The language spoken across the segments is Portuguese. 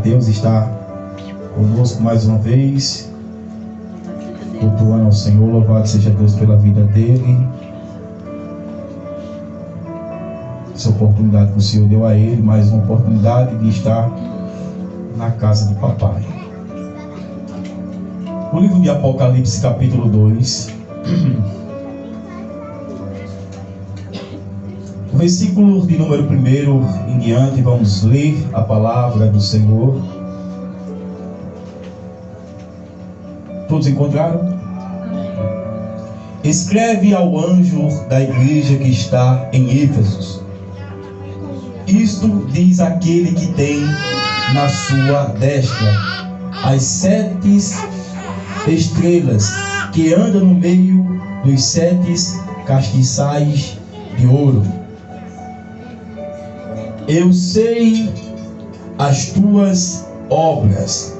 Mateus está conosco mais uma vez, cultuando ao Senhor. Louvado seja Deus pela vida dele, essa oportunidade que o Senhor deu a ele, mais uma oportunidade de estar na casa de papai. O livro de Apocalipse, capítulo 2, o versículo de número 1 em diante, vamos ler a palavra do Senhor. Todos encontraram? Escreve ao anjo da igreja que está em Éfeso: isto diz aquele que tem na sua destra as 7 estrelas, que anda no meio dos 7 castiçais de ouro. Eu sei as tuas obras,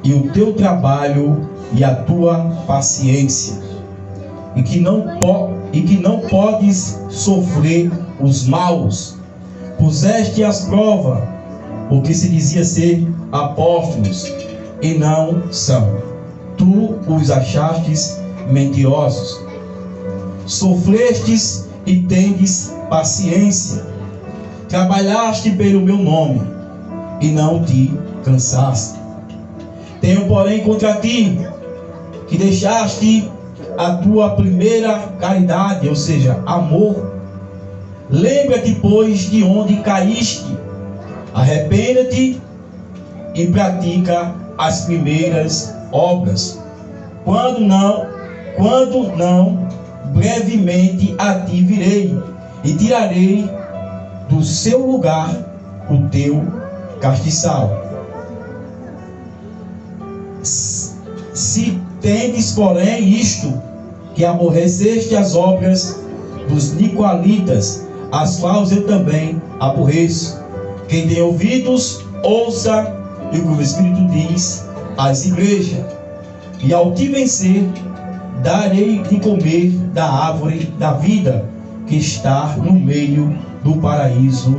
e o teu trabalho e a tua paciência, e que não podes sofrer os maus. Puseste às provas o que se dizia ser apóstolos, e não são. Tu os achastes mentirosos. Sofrestes e tendes paciência. Trabalhaste pelo meu nome, e não te cansaste. Tenho, porém, contra ti, que deixaste a tua primeira caridade, ou seja, amor. Lembra-te, pois, de onde caíste. Arrependa-te e pratica as primeiras obras. Quando não, brevemente a ti virei, e tirarei do seu lugar o teu castiçal. Se tendes, porém, isto, que aborreceste as obras dos nicolaítas, as quais eu também aborreço. Quem tem ouvidos, ouça o que o Espírito diz às igrejas. E ao te vencer, darei de comer da árvore da vida, que está no meio do paraíso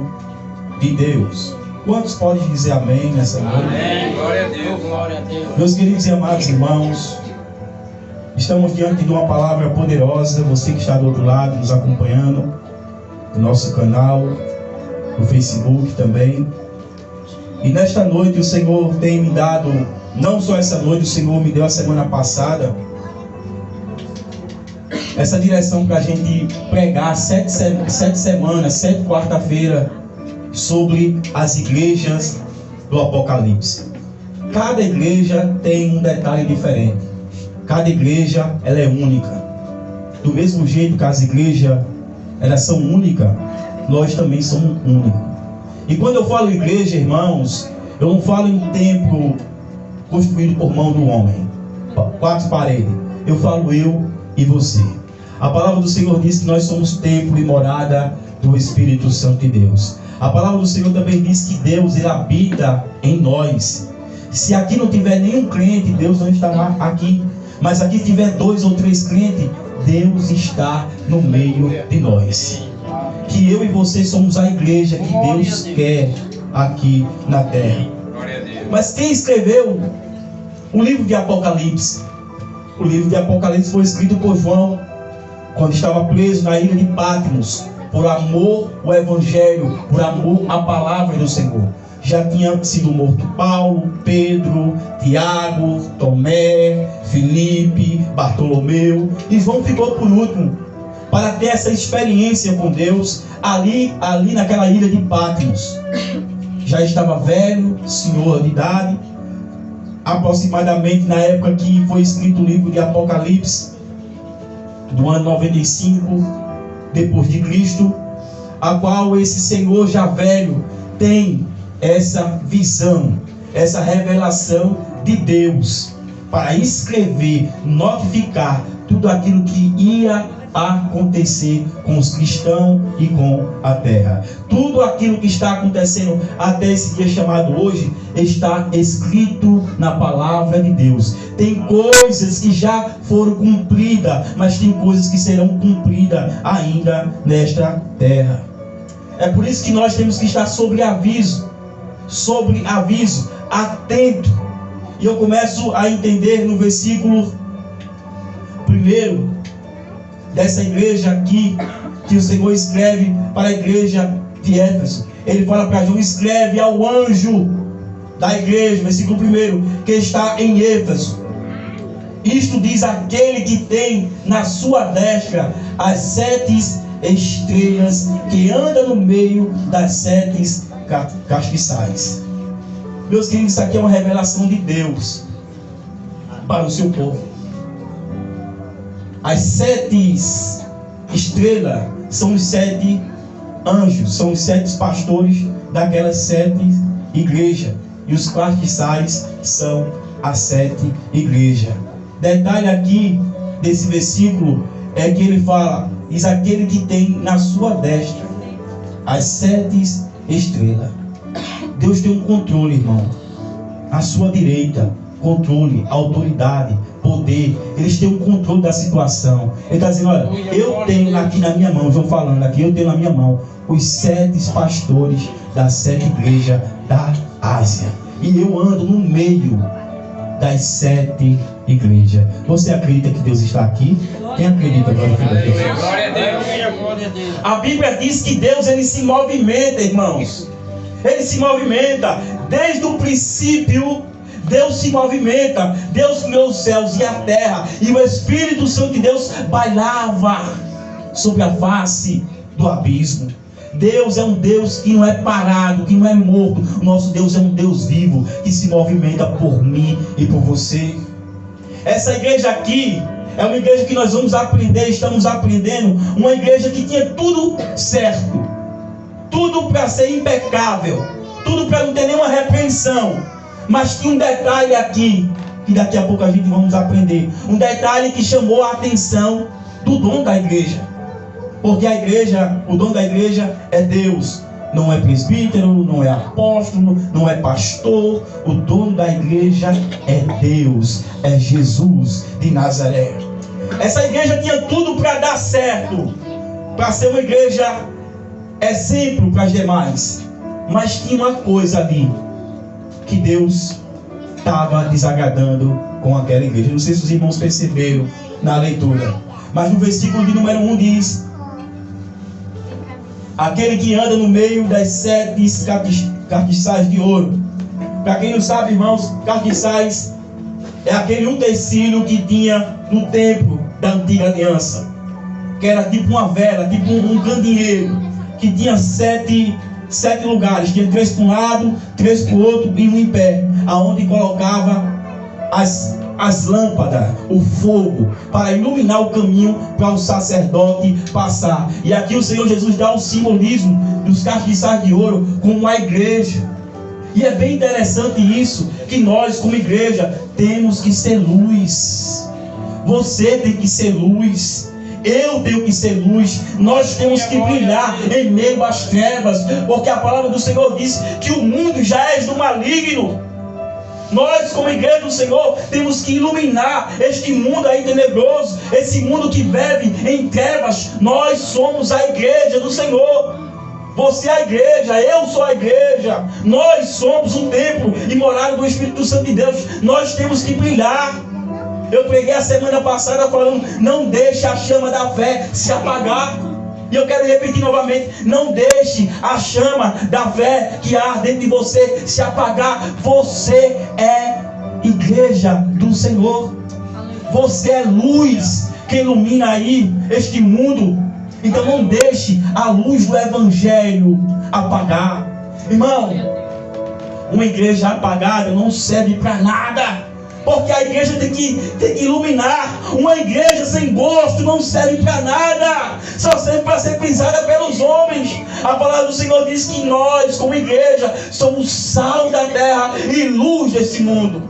de Deus. Quantos podem dizer amém nessa noite? Amém. Glória a Deus, glória a Deus. Meus queridos e amados irmãos, estamos diante de uma palavra poderosa. Você que está do outro lado nos acompanhando, no nosso canal, no Facebook também. E nesta noite o Senhor tem me dado, não só essa noite, o Senhor me deu a semana passada, essa direção para a gente pregar 7 semanas, 7 quarta-feira, sobre as igrejas do Apocalipse. Cada igreja tem um detalhe diferente. Cada igreja, ela é única. Do mesmo jeito que as igrejas, elas são únicas, nós também somos únicos. E quando eu falo igreja, irmãos, eu não falo em templo construído por mão do homem, 4 paredes. Eu falo eu e você. A palavra do Senhor diz que nós somos templo e morada do Espírito Santo de Deus. A palavra do Senhor também diz que Deus, ele habita em nós. Se aqui não tiver nenhum crente, Deus não está aqui. Mas aqui tiver 2 ou 3 crentes, Deus está no meio de nós. Que eu e você somos a igreja que Deus quer aqui na terra. Mas quem escreveu o livro de Apocalipse? O livro de Apocalipse foi escrito por João, quando estava preso na ilha de Patmos, por amor ao Evangelho, por amor à palavra do Senhor. Já tinha sido morto Paulo, Pedro, Tiago, Tomé, Filipe, Bartolomeu, e João ficou por último, para ter essa experiência com Deus, ali naquela ilha de Patmos. Já estava velho, senhor de idade, aproximadamente na época que foi escrito o livro de Apocalipse, do ano 95 depois de Cristo, a qual esse senhor já velho tem essa visão, essa revelação de Deus, para escrever, notificar tudo aquilo que ia acontecer com os cristãos e com a terra. Tudo aquilo que está acontecendo até esse dia chamado hoje está escrito na palavra de Deus. Tem coisas que já foram cumpridas, mas tem coisas que serão cumpridas ainda nesta terra. É por isso que nós temos que estar sobre aviso, atento. E eu começo a entender no versículo 1 dessa igreja aqui, que o Senhor escreve para a igreja de Éfeso. Ele fala para João: escreve ao anjo da igreja, versículo 1, que está em Éfeso. Isto diz aquele que tem na sua destra as 7 estrelas, que anda no meio das 7 castiçais. Meus queridos, isso aqui é uma revelação de Deus para o seu povo. As 7 estrelas são os 7 anjos, são os 7 pastores daquelas 7 igrejas. E os castiçais são as 7 igrejas. Detalhe aqui desse versículo é que ele fala: diz aquele que tem na sua destra as 7 estrelas. Deus tem um controle, irmão. À sua direita, controle, autoridade, poder. Eles têm um controle da situação. Ele está dizendo: olha, eu tenho aqui na minha mão, João falando aqui, eu tenho na minha mão os 7 pastores das 7 igrejas da Ásia. E eu ando no meio das 7 igrejas. Você acredita que Deus está aqui? Quem acredita? Glória a Deus. A Bíblia diz que Deus, ele se movimenta, irmãos. Ele se movimenta. Desde o princípio, Deus se movimenta. Deus criou os céus e a terra, e o Espírito Santo de Deus bailava sobre a face do abismo. Deus é um Deus que não é parado, que não é morto. O nosso Deus é um Deus vivo, que se movimenta por mim e por você. Essa igreja aqui é uma igreja que nós vamos aprender, estamos aprendendo. Uma igreja que tinha tudo certo, tudo para ser impecável, tudo para não ter nenhuma repreensão. Mas tinha um detalhe aqui, que daqui a pouco a gente vamos aprender. Um detalhe que chamou a atenção do dono da igreja. Porque a igreja, o dono da igreja é Deus. Não é presbítero, não é apóstolo, não é pastor. O dono da igreja é Deus, é Jesus de Nazaré. Essa igreja tinha tudo para dar certo, para ser uma igreja exemplo para as demais. Mas tinha uma coisa ali que Deus estava desagradando com aquela igreja. Não sei se os irmãos perceberam na leitura, mas no versículo de número 1 diz: aquele que anda no meio das 7 castiçais de ouro. Para quem não sabe, irmãos, castiçais é aquele utensílio que tinha no templo da antiga aliança, que era tipo uma vela, tipo um candeeiro, que tinha 7 lugares, tinha 3 para um lado, 3 para o outro e um em pé, aonde colocava as lâmpadas, o fogo, para iluminar o caminho para o sacerdote passar. E aqui o Senhor Jesus dá o simbolismo dos castiçais de ouro como a igreja. E é bem interessante isso, que nós como igreja temos que ser luz. Você tem que ser luz. Eu tenho que ser luz. Nós temos que brilhar em meio às trevas, porque a palavra do Senhor diz que o mundo já é do maligno. Nós, como igreja do Senhor, temos que iluminar este mundo aí tenebroso, esse mundo que vive em trevas. Nós somos a igreja do Senhor. Você é a igreja, eu sou a igreja. Nós somos o templo e morada do Espírito Santo de Deus. Nós temos que brilhar. Eu preguei a semana passada falando: não deixe a chama da fé se apagar. E eu quero repetir novamente: não deixe a chama da fé que há dentro de você se apagar. Você é igreja do Senhor. Você é luz que ilumina aí este mundo. Então não deixe a luz do Evangelho apagar. Irmão, uma igreja apagada não serve para nada. Porque a igreja tem que iluminar. Uma igreja sem gosto não serve para nada. Só serve para ser pisada pelos homens. A palavra do Senhor diz que nós, como igreja, somos sal da terra e luz desse mundo.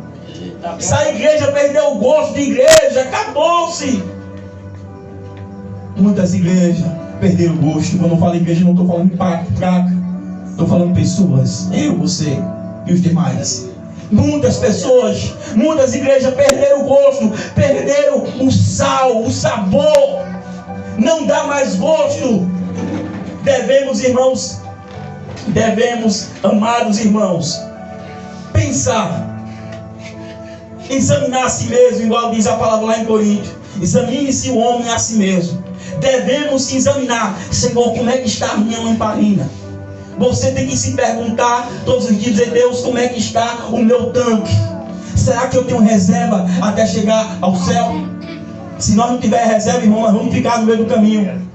Se a igreja perdeu o gosto de igreja, acabou-se. Muitas igrejas perderam o gosto. Quando eu falo igreja, não estou falando placa. Estou falando pessoas. Eu, você e os demais. Muitas pessoas, muitas igrejas perderam o gosto, perderam o sal, o sabor. Não dá mais gosto. Devemos, amados irmãos, pensar, examinar a si mesmo, igual diz a palavra lá em Coríntios. Examine-se o homem a si mesmo. Devemos se examinar. Senhor, como é que está a minha lamparina? Você tem que se perguntar todos os dias, dizer: Deus, como é que está o meu tanque? Será que eu tenho reserva até chegar ao céu? Se nós não tiver reserva, irmão, nós vamos ficar no meio do caminho.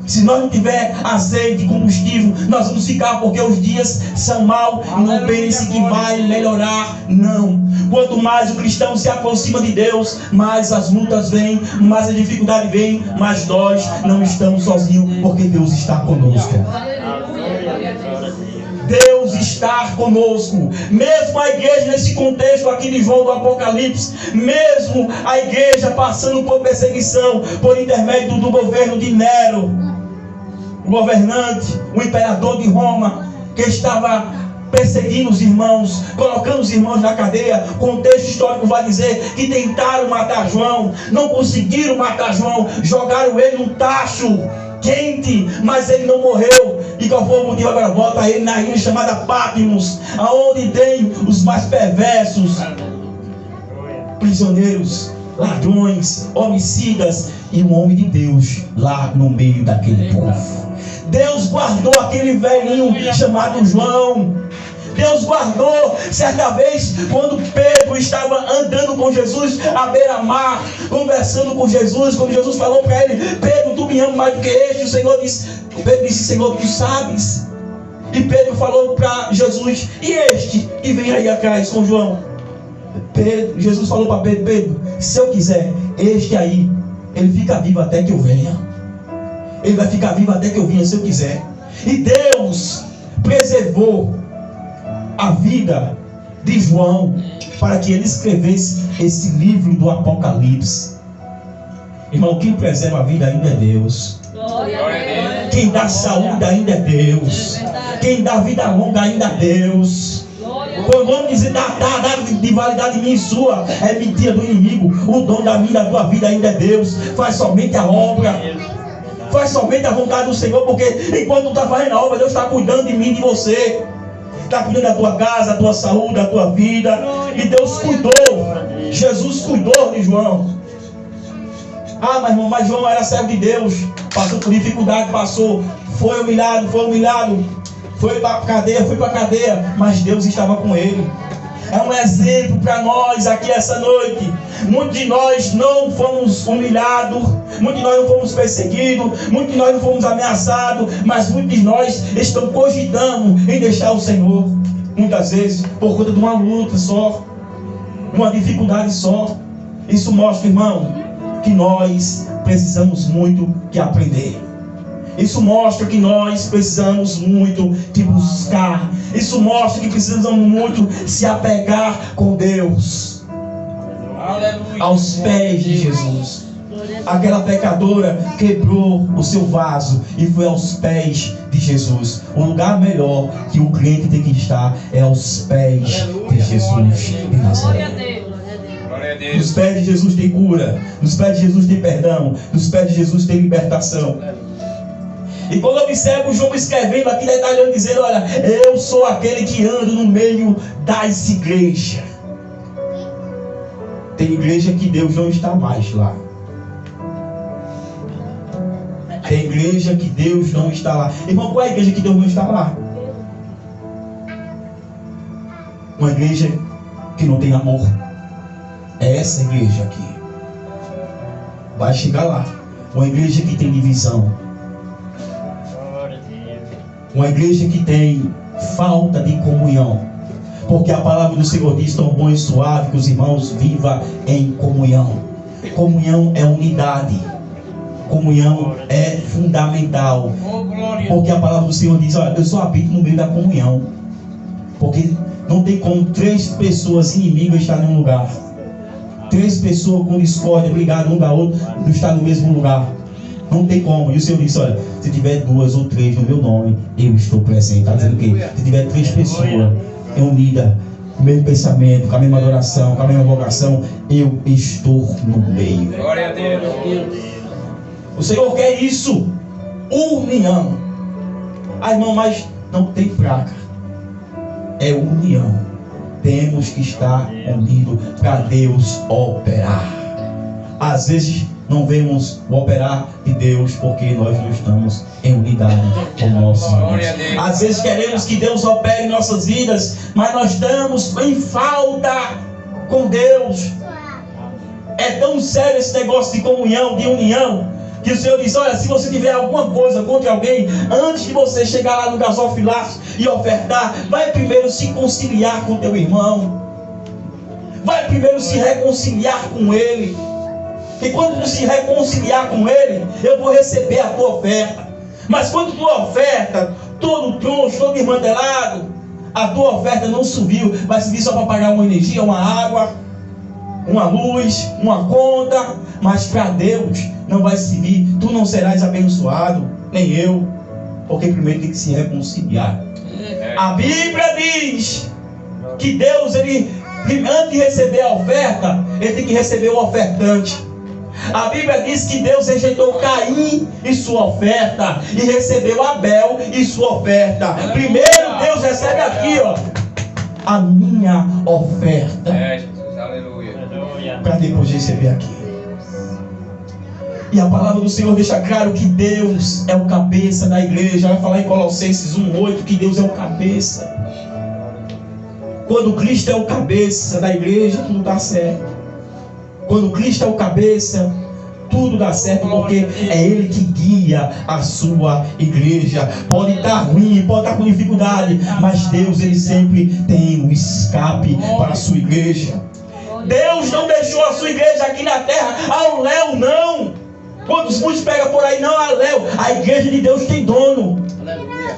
Se nós não tiver azeite, combustível, nós vamos ficar, porque os dias são maus. E não pense que vai melhorar. Não. Quanto mais o cristão se aproxima de Deus, mais as lutas vêm, mais a dificuldade vem, mas nós não estamos sozinhos, porque Deus está conosco. Deus está conosco. Mesmo a igreja nesse contexto aqui de João do Apocalipse, mesmo a igreja passando por perseguição por intermédio do governo de Nero, o governante, o imperador de Roma, que estava perseguindo os irmãos, colocando os irmãos na cadeia. O contexto histórico vai dizer que tentaram matar João, não conseguiram matar João, jogaram ele num tacho quente, mas ele não morreu. E qual foi o motivo? Agora bota ele na ilha chamada Patmos, aonde tem os mais perversos, prisioneiros, ladrões, homicidas, e um homem de Deus lá no meio daquele povo. Deus guardou aquele velhinho chamado João. Deus guardou. Certa vez, quando Pedro estava andando com Jesus à beira-mar, conversando com Jesus, quando Jesus falou para ele: Pedro, tu me amas mais do que este? O Senhor disse, Pedro disse: Senhor, tu sabes. E Pedro falou para Jesus: e este que vem aí atrás com João? Jesus falou para Pedro: Pedro, se eu quiser, este aí, ele fica vivo até que eu venha. Ele vai ficar vivo até que eu venha, se eu quiser. E Deus preservou a vida de João para que ele escrevesse esse livro do Apocalipse. Irmão, quem preserva a vida ainda é Deus. Quem dá saúde ainda é Deus. Quem dá vida longa ainda é Deus. Quando vamos dizer dá de validade minha e sua, é mentira do inimigo. O dono da minha, da tua vida ainda é Deus. Faz somente a obra. Faz somente a vontade do Senhor, porque enquanto tu está fazendo a obra, Deus está cuidando de mim e de você. Está cuidando da tua casa, da tua saúde, da tua vida. E Deus cuidou. Jesus cuidou de João. Ah, mas irmão, mas João era servo de Deus. Passou por dificuldade, passou. Foi humilhado. Foi para a cadeia, mas Deus estava com ele. É um exemplo para nós aqui essa noite. Muitos de nós não fomos humilhados, muitos de nós não fomos perseguidos, muitos de nós não fomos ameaçados, mas muitos de nós estão cogitando em deixar o Senhor. Muitas vezes por conta de uma luta só, uma dificuldade só. Isso mostra, irmão, que nós precisamos muito de aprender. Isso mostra que nós precisamos muito de buscar. Isso mostra que precisamos muito se apegar com Deus. Aleluia. Aos pés de Jesus. Aquela pecadora quebrou o seu vaso e foi aos pés de Jesus. O lugar melhor que o crente tem que estar é aos pés de Jesus de Nazaré. Nos pés de Jesus tem cura. Nos pés de Jesus tem perdão. Nos pés de Jesus tem libertação. E quando eu observo João escrevendo aqui, detalhando, dizendo: olha, eu sou aquele que ando no meio das igrejas. Tem igreja que Deus não está mais lá. Tem igreja que Deus não está lá. Irmão, qual é a igreja que Deus não está lá? Uma igreja que não tem amor. É essa igreja aqui. Vai chegar lá. Uma igreja que tem divisão. Uma igreja que tem falta de comunhão. Porque a palavra do Senhor diz: tão bom e suave que os irmãos vivam em comunhão. Comunhão é unidade. Comunhão é fundamental. Porque a palavra do Senhor diz: olha, eu só habito no meio da comunhão. Porque não tem como 3 pessoas inimigas estar em um lugar. 3 pessoas com discórdia, brigadas um da outra, não estar no mesmo lugar. Não tem como. E o Senhor disse: olha, se tiver 2 ou 3 no meu nome, eu estou presente. Está dizendo o quê? Se tiver 3 pessoas unidas, com o mesmo pensamento, com a mesma adoração, com a mesma vocação, eu estou no meio. Glória a Deus. O Senhor quer isso. União. Ah, irmão, mas não tem placa. É união. temos que estar unidos para Deus operar. Às vezes não vemos o operar de Deus porque nós não estamos em unidade com nossos irmãos. Às vezes queremos que Deus opere em nossas vidas, mas nós estamos em falta com Deus. É tão sério esse negócio de comunhão, de união, que o Senhor diz: olha, se você tiver alguma coisa contra alguém, antes de você chegar lá no gasofilaço e ofertar, vai primeiro se conciliar com teu irmão. Vai primeiro se reconciliar com ele. E quando tu se reconciliar com ele, eu vou receber a tua oferta. Mas quando tu oferta, todo troncho, todo desmantelado, a tua oferta não subiu, vai subir só para pagar uma energia, uma água, uma luz, uma conta, mas para Deus não vai subir. Tu não serás abençoado, nem eu, porque primeiro tem que se reconciliar. A Bíblia diz que Deus, ele, antes de receber a oferta, ele tem que receber o ofertante. A Bíblia diz que Deus rejeitou Caim e sua oferta, e recebeu Abel e sua oferta. Primeiro Deus recebe aqui, ó, a minha oferta, para depois receber aqui. E a palavra do Senhor deixa claro que Deus é o cabeça da igreja. Vai falar em Colossenses 1:8 que Deus é o cabeça. Quando Cristo é o cabeça da igreja, tudo dá certo. Quando Cristo é o cabeça, tudo dá certo, porque é Ele que guia a sua igreja. Pode estar ruim, pode estar com dificuldade, mas Deus, Ele sempre tem um escape para a sua igreja. Deus não deixou a sua igreja aqui na terra ao léu, não. Quando os muitos pegam por aí, não, ao léu. A igreja de Deus tem dono.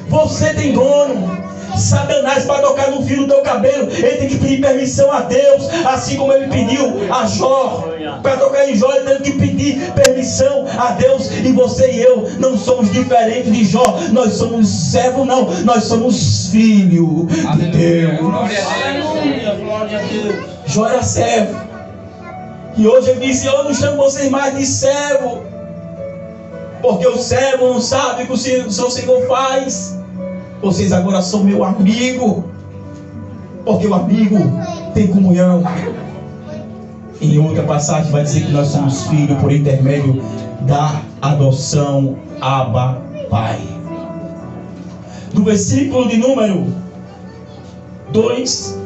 Você tem dono. Satanás, para tocar no fio do teu cabelo, ele tem que pedir permissão a Deus, assim como ele pediu a Jó. Para tocar em Jó, ele tem que pedir permissão a Deus. E você e eu não somos diferentes de Jó. Nós somos servos, não, nós somos filhos de Deus. Glória a Deus. Jó era servo, e hoje ele disse: eu não chamo vocês mais de servo, porque o servo não sabe o que o seu Senhor faz. Vocês agora são meu amigo, porque o amigo tem comunhão. Em outra passagem vai dizer que nós somos filhos por intermédio da adoção Abba Pai. No versículo de número 2,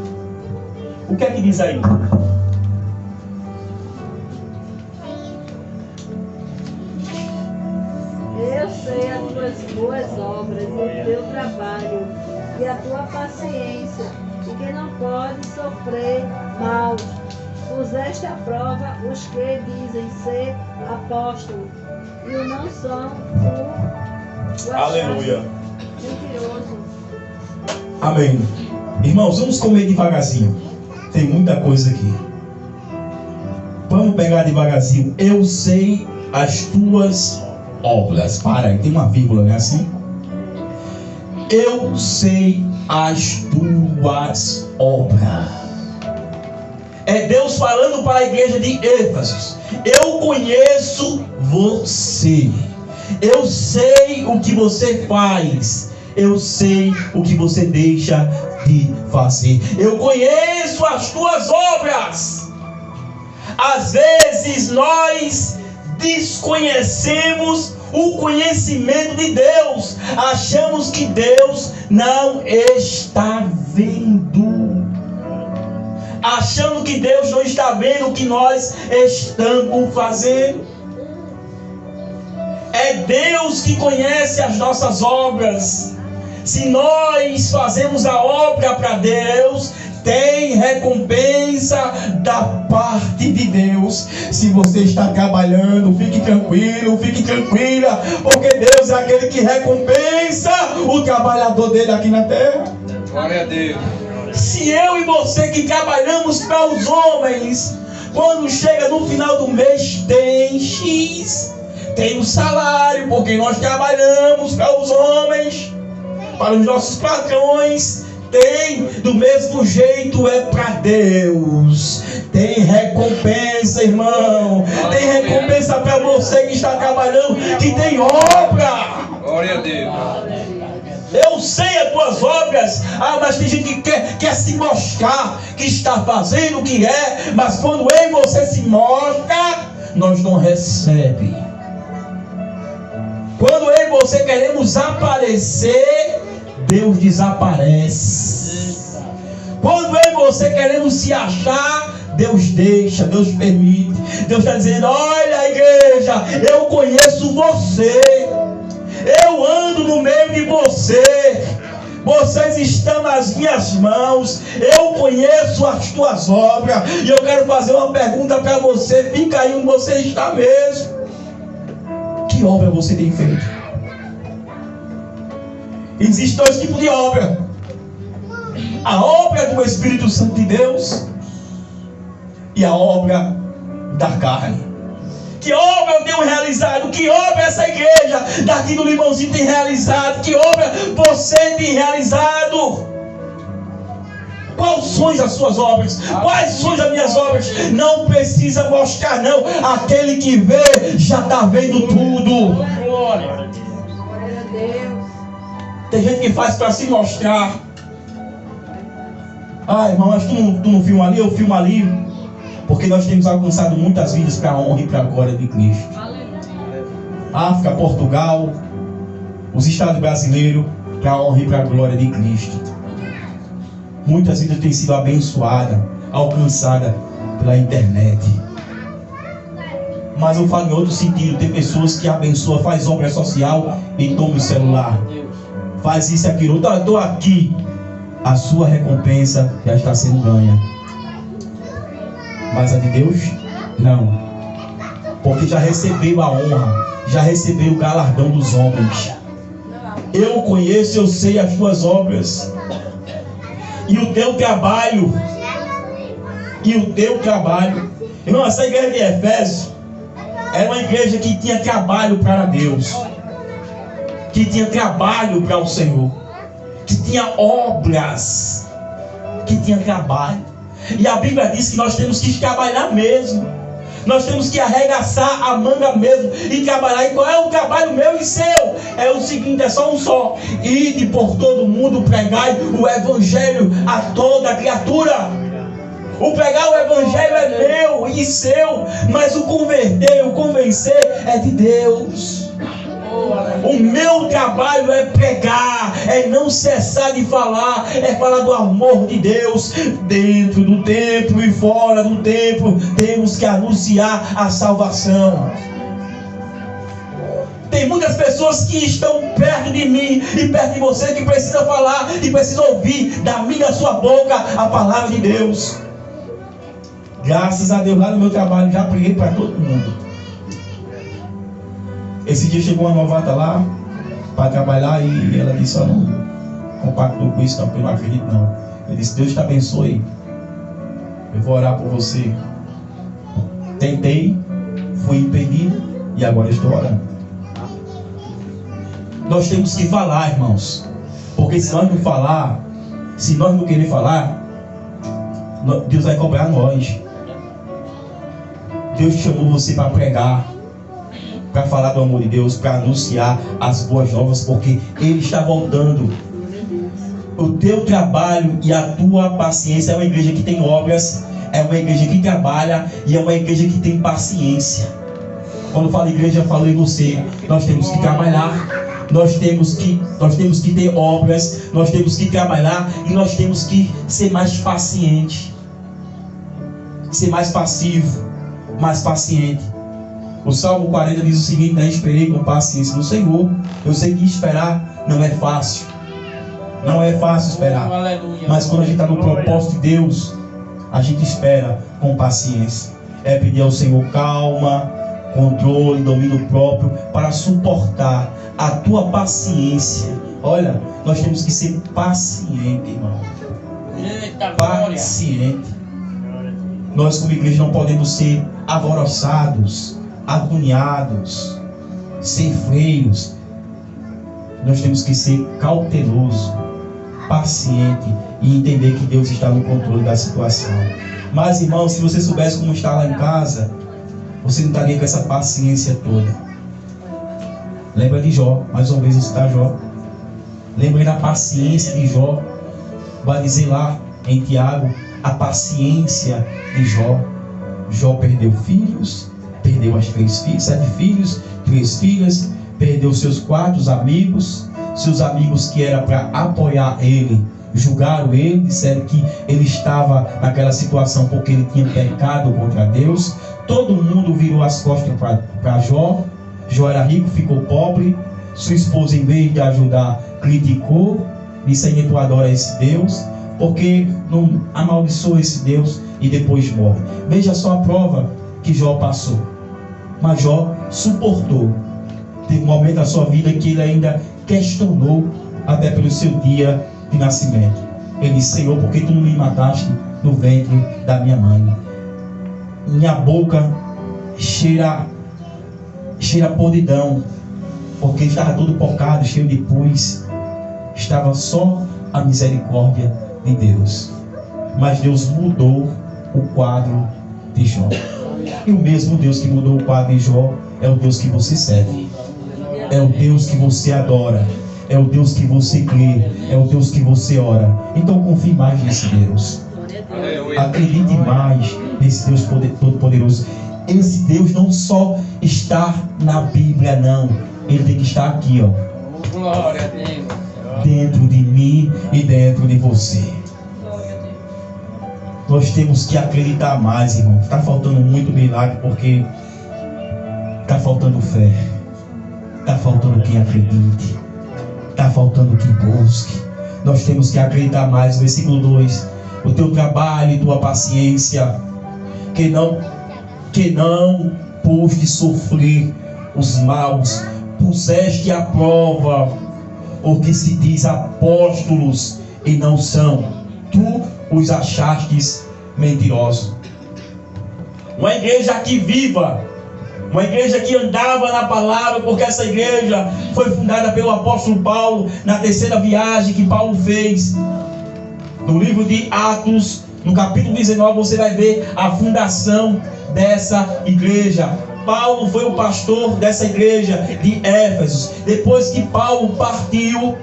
o que é que diz aí? Eu sei as tuas boas obras, o teu trabalho e a tua paciência, e que não pode sofrer mal. Puseste à prova os que dizem ser apóstolos e o não são, o Aleluia. mentiroso. Amém. Irmãos, vamos comer devagarzinho. Tem muita coisa aqui. Vamos pegar devagarzinho. Eu sei as tuas obras. Para aí, tem uma vírgula, não é assim? Eu sei as tuas obras. É Deus falando para a igreja de Éfeso: eu conheço você. Eu sei o que você faz. Eu sei o que você deixa de fazer. Eu conheço as tuas obras. Às vezes nós desconhecemos o conhecimento de Deus. Achamos que Deus não está vendo. Achando que Deus não está vendo o que nós estamos fazendo. É Deus que conhece as nossas obras. Se nós fazemos a obra para Deus, tem recompensa da parte de Deus. Se você está trabalhando, fique tranquilo, fique tranquila, porque Deus é aquele que recompensa o trabalhador dele aqui na terra. Glória a Deus. Se eu e você que trabalhamos para os homens, quando chega no final do mês tem X, tem o salário, porque nós trabalhamos para os homens, para os nossos patrões, tem, do mesmo jeito é para Deus. Tem recompensa, irmão. Tem recompensa para você que está trabalhando, que tem obra. Glória a Deus. Eu sei as tuas obras. Mas tem gente que quer se mostrar que está fazendo o que é, mas quando em você se mostra, nós não recebemos. Quando em você queremos aparecer, Deus desaparece. Quando em você queremos se achar, Deus deixa, Deus permite. Deus está dizendo: olha, igreja, eu conheço você, eu ando no meio de você, vocês estão nas minhas mãos, eu conheço as tuas obras. E eu quero fazer uma pergunta para você, fica aí onde você está mesmo. Que obra você tem feito? Existem dois tipos de obra: a obra do Espírito Santo de Deus e a obra da carne. Que obra eu tenho realizado? Que obra essa igreja daqui do Limãozinho tem realizado? Que obra você tem realizado? Quais são as suas obras? Quais são as minhas obras? Não precisa mostrar, não. Aquele que vê já está vendo tudo. Glória a Deus. Tem gente que faz para se mostrar. Irmão, mas tu não filma ali, eu filmo ali. Porque nós temos alcançado muitas vidas para a honra e para a glória de Cristo. África, Portugal, os estados brasileiros, para a honra e para a glória de Cristo. Muitas vidas têm sido abençoadas, alcançadas pela internet. Mas eu falo em outro sentido: tem pessoas que abençoam, faz obra social e toma o celular, faz isso e aquilo. Estou aqui, a sua recompensa já está sendo ganha. Mas a de Deus, não. Porque já recebeu a honra, já recebeu o galardão dos homens. Eu conheço, eu sei as tuas obras. E o teu trabalho. Irmão, essa igreja de Efésios era uma igreja que tinha trabalho para Deus, que tinha trabalho para o Senhor, que tinha obras, que tinha trabalho. E a Bíblia diz que nós temos que trabalhar mesmo. Nós temos que arregaçar a manga mesmo e trabalhar. E qual é o trabalho meu e seu? É o seguinte, é só um só: ide por todo mundo, pregai o evangelho a toda criatura. O pregar o evangelho é meu e seu, mas o converter, o convencer é de Deus. O meu trabalho é pregar, é não cessar de falar, é falar do amor de Deus. Dentro do templo e fora do templo, temos que anunciar a salvação. Tem muitas pessoas que estão perto de mim e perto de você, que precisam falar, que precisam ouvir da minha, da sua boca a palavra de Deus. Graças a Deus, lá no meu trabalho já preguei para todo mundo. Esse dia chegou uma novata lá para trabalhar e ela disse: eu não compactou com isso, não, porque eu não acredito não. Eu disse: Deus te abençoe, eu vou orar por você. Tentei, fui impedido e agora estou orando. Nós temos que falar, irmãos, porque se nós não falar, se nós não querer falar, Deus vai cobrar nós. Deus chamou você para pregar, para falar do amor de Deus, para anunciar as boas novas, porque Ele está voltando. O teu trabalho e a tua paciência. É uma igreja que tem obras, é uma igreja que trabalha e é uma igreja que tem paciência. Quando eu falo igreja, eu falo em você. Nós temos que trabalhar, nós temos que ter obras, nós temos que trabalhar e nós temos que ser mais paciente, ser mais passivo, mais paciente. O Salmo 40 diz o seguinte: né? Esperei com paciência no Senhor. Eu sei que esperar não é fácil. Não é fácil esperar. Mas quando a gente está no propósito de Deus, a gente espera com paciência. É pedir ao Senhor calma, controle, domínio próprio, para suportar a tua paciência. Olha, nós temos que ser paciente, irmão. Paciente. Nós como igreja não podemos ser alvoroçados, agoniados, sem freios. Nós temos que ser cauteloso, paciente e entender que Deus está no controle da situação. Mas, irmão, se você soubesse como está lá em casa, você não estaria com essa paciência toda. Lembra de Jó, mais uma vez eu citar Jó. Lembre da paciência de Jó. Vai dizer lá em Tiago, a paciência de Jó. Jó perdeu filhos, perdeu as 7 filhos, 3 filhas, perdeu seus 4 amigos. Seus amigos que era para apoiar ele, julgaram ele, disseram que ele estava naquela situação porque ele tinha pecado contra Deus. Todo mundo virou as costas para Jó. Jó era rico, ficou pobre. Sua esposa, em vez de ajudar, criticou, disse: ainda tu adora esse Deus, porque não amaldiçoa esse Deus, e depois morre. Veja só a prova que Jó passou. Mas Jó suportou. Teve um momento na sua vida que ele ainda questionou, até pelo seu dia de nascimento. Ele disse: Senhor, por que tu não me mataste no ventre da minha mãe? Minha boca cheira podridão, porque estava todo pocado, cheio de pus. Estava só a misericórdia de Deus. Mas Deus mudou o quadro de Jó. E o mesmo Deus que mudou o quadro de Jó é o Deus que você serve. É o Deus que você adora. É o Deus que você crê. É o Deus que você ora. Então confie mais nesse Deus. Acredite mais nesse Deus todo-poderoso. Esse Deus não só está na Bíblia, não. Ele tem que estar aqui, ó. Glória a Deus. Dentro de mim e dentro de você. Nós temos que acreditar mais, irmão. Está faltando muito milagre porque está faltando fé. Está faltando quem acredite. Está faltando quem busque. Nós temos que acreditar mais. Versículo 2. O teu trabalho e tua paciência, que não pôs de sofrer os maus, puseste à prova o que se diz apóstolos e não são. Tu os achastes mentirosos. Uma igreja aqui viva, uma igreja que andava na palavra, porque essa igreja foi fundada pelo apóstolo Paulo na 3ª viagem que Paulo fez. No livro de Atos, no capítulo 19, você vai ver a fundação dessa igreja. Paulo foi o pastor dessa igreja de Éfeso. Depois que Paulo partiu,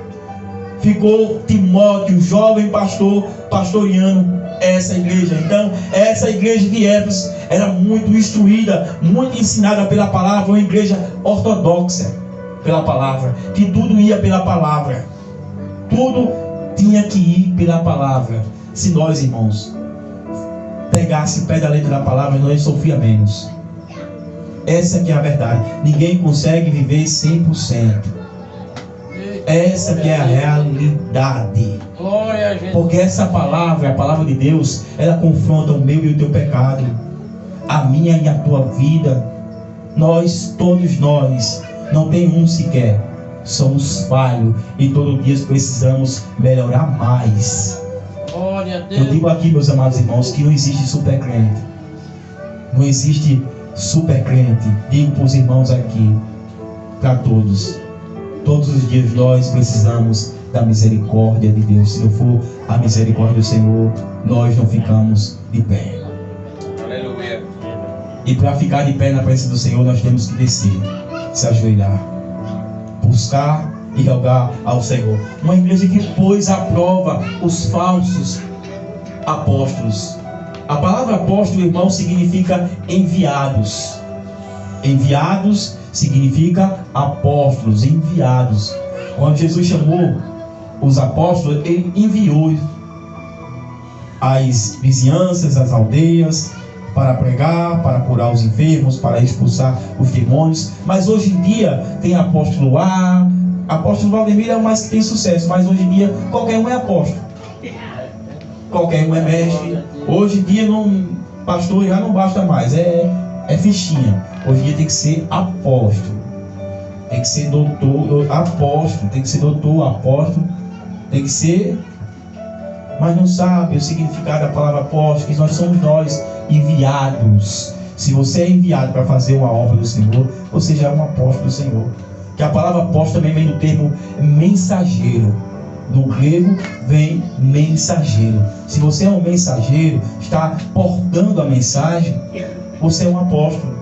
ficou Timóteo, jovem pastor, pastoreando essa igreja. Então, essa igreja de Éfeso era muito instruída, muito ensinada pela palavra, uma igreja ortodoxa pela palavra, que tudo ia pela palavra. Tudo tinha que ir pela palavra. Se nós, irmãos, pegasse o pé da letra da palavra, nós sofríamos menos. Essa que é a verdade. Ninguém consegue viver 100%. Essa que é a realidade. Porque essa palavra, a palavra de Deus, ela confronta o meu e o teu pecado, a minha e a tua vida. Nós, todos nós, não tem um sequer, somos falhos e todo dia precisamos melhorar mais. Eu digo aqui, meus amados irmãos, que não existe super crente. Não existe super crente. Digo para os irmãos aqui, para todos. Todos os dias nós precisamos da misericórdia de Deus. Se não for a misericórdia do Senhor, nós não ficamos de pé. Aleluia. E para ficar de pé na presença do Senhor, nós temos que descer, se ajoelhar, buscar e rogar ao Senhor. Uma igreja que pôs à prova os falsos apóstolos. A palavra apóstolo, irmão, significa enviados. Enviados significa apóstolos, enviados. Quando Jesus chamou os apóstolos, ele enviou as vizinhanças, as aldeias, para pregar, para curar os enfermos, para expulsar os demônios. Mas hoje em dia tem apóstolo A, apóstolo Valdemir é o mais que tem sucesso, mas hoje em dia qualquer um é apóstolo, qualquer um é mestre. Hoje em dia pastor já não basta mais, é fichinha. Hoje em dia tem que ser apóstolo, tem que ser doutor, apóstolo, tem que ser doutor, apóstolo, tem que ser, mas não sabe o significado da palavra apóstolo, que nós somos nós enviados. Se você é enviado para fazer uma obra do Senhor, você já é um apóstolo do Senhor. Que a palavra apóstolo também vem do termo mensageiro. No grego vem mensageiro. Se você é um mensageiro, está portando a mensagem, você é um apóstolo.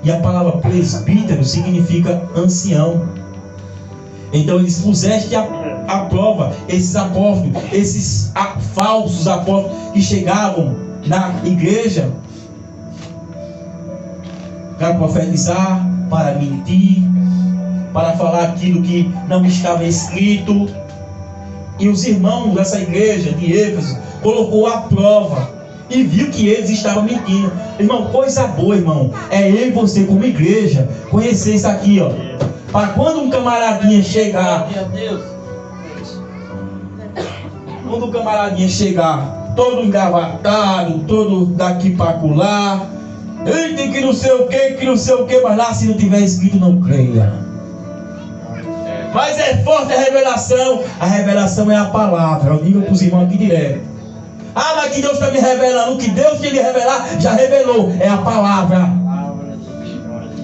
E a palavra presbítero significa ancião. Então eles puseste à prova esses apóstolos, esses falsos apóstolos que chegavam na igreja para profetizar, para mentir, para falar aquilo que não estava escrito. E os irmãos dessa igreja de Éfeso colocou à prova e viu que eles estavam mentindo. Irmão, coisa boa, irmão, é eu e você como igreja conhecer isso aqui, ó. Para quando um camaradinha chegar, quando o camaradinha chegar todo engravatado, todo daqui para acolá, eita, que não sei o que, mas lá se não tiver escrito, não creia. Mas é forte a revelação é a palavra. Eu digo para os irmãos aqui direto. Ah, mas que Deus está me revelando, o que Deus tem de revelar, já revelou, é a palavra.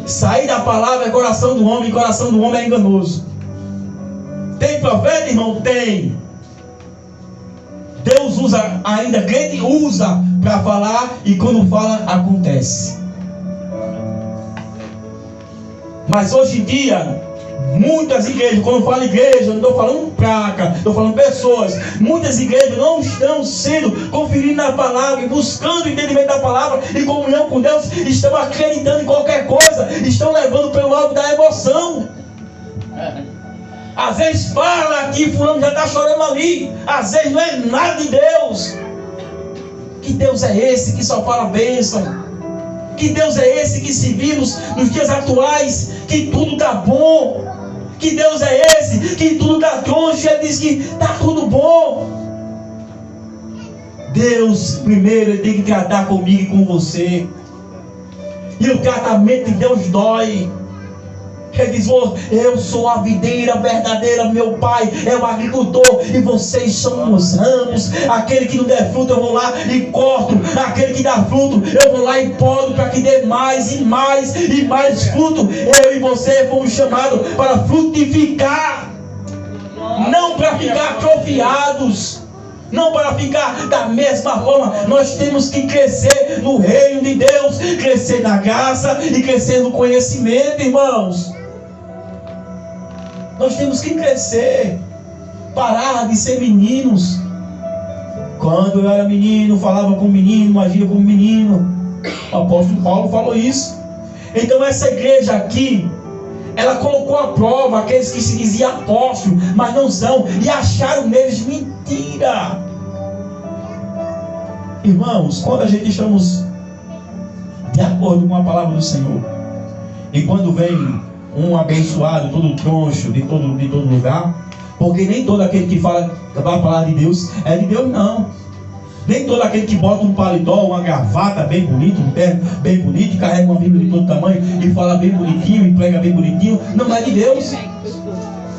Sair da palavra é coração do homem, e coração do homem é enganoso. Tem profeta, irmão? Tem. Deus usa, ainda crente usa para falar, e quando fala, acontece. Mas hoje em dia, muitas igrejas, quando eu falo igreja, eu não estou falando placa, estou falando pessoas. Muitas igrejas não estão sendo conferindo na palavra e buscando o entendimento da palavra e comunhão com Deus, estão acreditando em qualquer coisa, estão levando pelo lado da emoção. Às vezes fala aqui, fulano já está chorando ali, às vezes não é nada de Deus. Que Deus é esse que só fala bênção? Que Deus é esse que, se vimos nos dias atuais, que tudo está bom? Que Deus é esse que tudo está troncho? Ele diz que está tudo bom. Deus primeiro ele tem que tratar comigo e com você. E o tratamento de Deus dói. Ele diz: eu sou a videira verdadeira, meu pai é o agricultor e vocês são os ramos. Aquele que não der fruto eu vou lá e corto, aquele que dá fruto eu vou lá e podo, para que dê mais e mais e mais fruto. Eu e você fomos chamados para frutificar, não para ficar atrofiados, não para ficar da mesma forma. Nós temos que crescer no reino de Deus, crescer na graça e crescer no conhecimento, irmãos. Nós temos que crescer, parar de ser meninos. Quando eu era menino, falava como menino, agia como menino. O apóstolo Paulo falou isso. Então essa igreja aqui, ela colocou à prova aqueles que se diziam apóstolos, mas não são, e acharam neles mentira. Irmãos, quando a gente estamos de acordo com a palavra do Senhor, e quando vem um abençoado, todo troncho, de todo lugar, porque nem todo aquele que fala a palavra de Deus é de Deus, não. Nem todo aquele que bota um paletó, uma gravata bem bonito, um terno bem bonito, e carrega uma Bíblia de todo tamanho e fala bem bonitinho, e prega bem bonitinho, não é de Deus.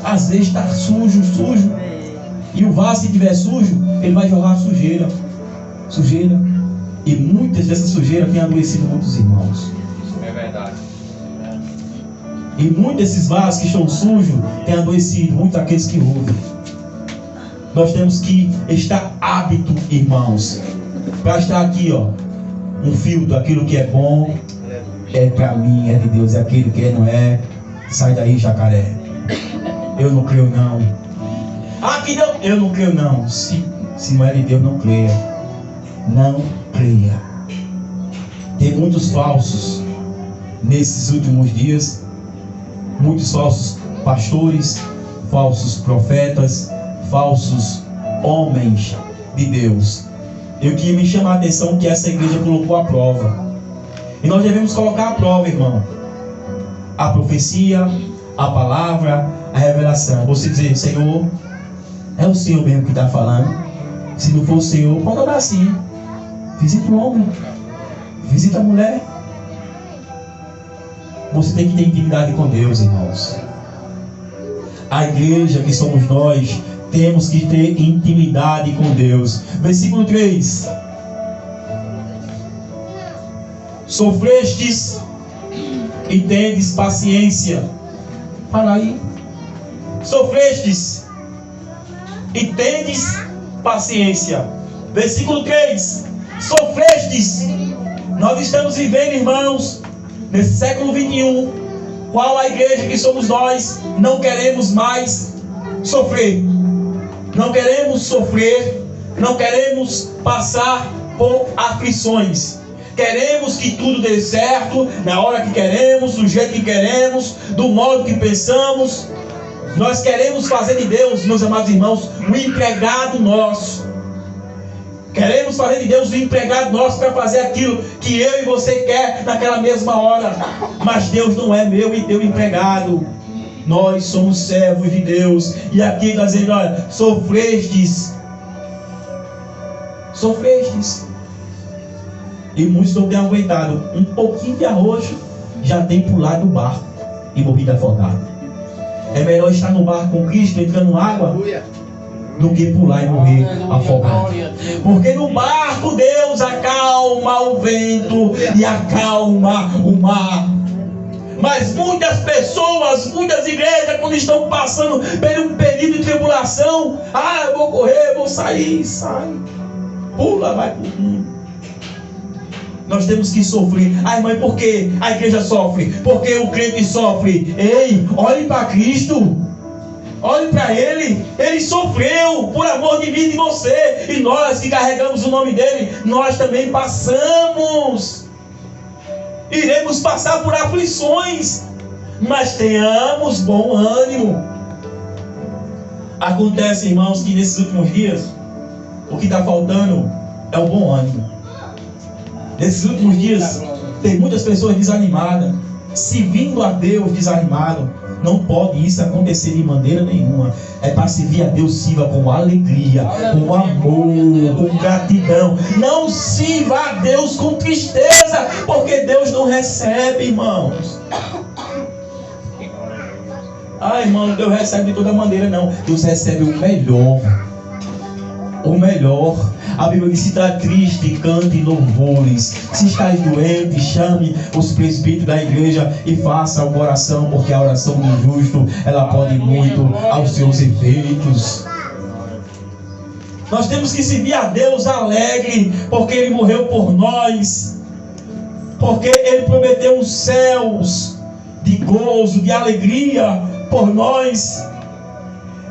Às vezes está sujo, e o vaso, se estiver sujo, ele vai jogar sujeira. E muitas dessas sujeiras têm adoecido muitos irmãos. É verdade. E muitos desses vasos que estão sujos têm adoecido muitos aqueles que ouvem. Nós temos que estar hábito, irmãos, para estar aqui, ó, um filtro. Aquilo que é bom é para mim, é de Deus. E aquilo que não é, sai daí, jacaré. Eu não creio, não. Aqui não, eu não creio, não. Se não é de Deus, não creia. Não creia. Tem muitos falsos nesses últimos dias, muitos falsos pastores, falsos profetas, falsos homens de Deus. E o que me chama a atenção é que essa igreja colocou à prova, e nós devemos colocar à prova, irmão, a profecia, a palavra, a revelação. Você dizer: Senhor, é o Senhor mesmo que está falando. Se não for o Senhor, pode orar assim. Visita o homem, visita a mulher. Você tem que ter intimidade com Deus, irmãos. A igreja que somos nós, temos que ter intimidade com Deus. Versículo 3. Sofrestes e tendes paciência. Fala aí. Sofrestes e tendes paciência. Versículo 3. Sofrestes. Nós estamos vivendo, irmãos, nesse século 21, Qual a igreja que somos nós? Não queremos mais sofrer. Não queremos sofrer. Não queremos passar por aflições. Queremos que tudo dê certo, na hora que queremos, do jeito que queremos, do modo que pensamos. Nós queremos fazer de Deus, meus amados irmãos, um empregado nosso. Queremos fazer de Deus um empregado nosso para fazer aquilo que eu e você quer naquela mesma hora. Mas Deus não é meu e teu empregado. Nós somos servos de Deus. E aqui nós dizemos, olha, sofrestes. E muitos não têm aguentado. Um pouquinho de arroz já tem pulado do barco e morrido afogado. É melhor estar no barco com Cristo entrando água do que pular e morrer afogado. Porque no barco Deus acalma o vento e acalma o mar. Mas muitas pessoas, muitas igrejas, quando estão passando por um período de tribulação, eu vou correr, vou sair, sai. Pula, vai pro mundo. Nós temos que sofrer. Mãe, por que a igreja sofre? Porque o crente sofre. Ei, olhe para Cristo. Olhe para Ele. Ele sofreu por amor de mim e de você. E nós que carregamos o nome dEle, nós também passamos. Iremos passar por aflições. Mas tenhamos bom ânimo. Acontece, irmãos, que nesses últimos dias, o que está faltando é o bom ânimo. Nesses últimos dias, tem muitas pessoas desanimadas, servindo a Deus desanimado. Não pode isso acontecer de maneira nenhuma. É para servir a Deus, sirva com alegria, com amor, com gratidão. Não sirva a Deus com tristeza, porque Deus não recebe, irmãos. Irmão, Deus recebe de toda maneira, não. Deus recebe o melhor. O melhor. A Bíblia diz: se está triste, cante louvores. Se está doente, chame os presbíteros da igreja e faça uma oração, porque a oração do justo, ela pode muito aos seus efeitos. Nós temos que servir a Deus alegre, porque Ele morreu por nós, porque Ele prometeu os céus de gozo, de alegria por nós.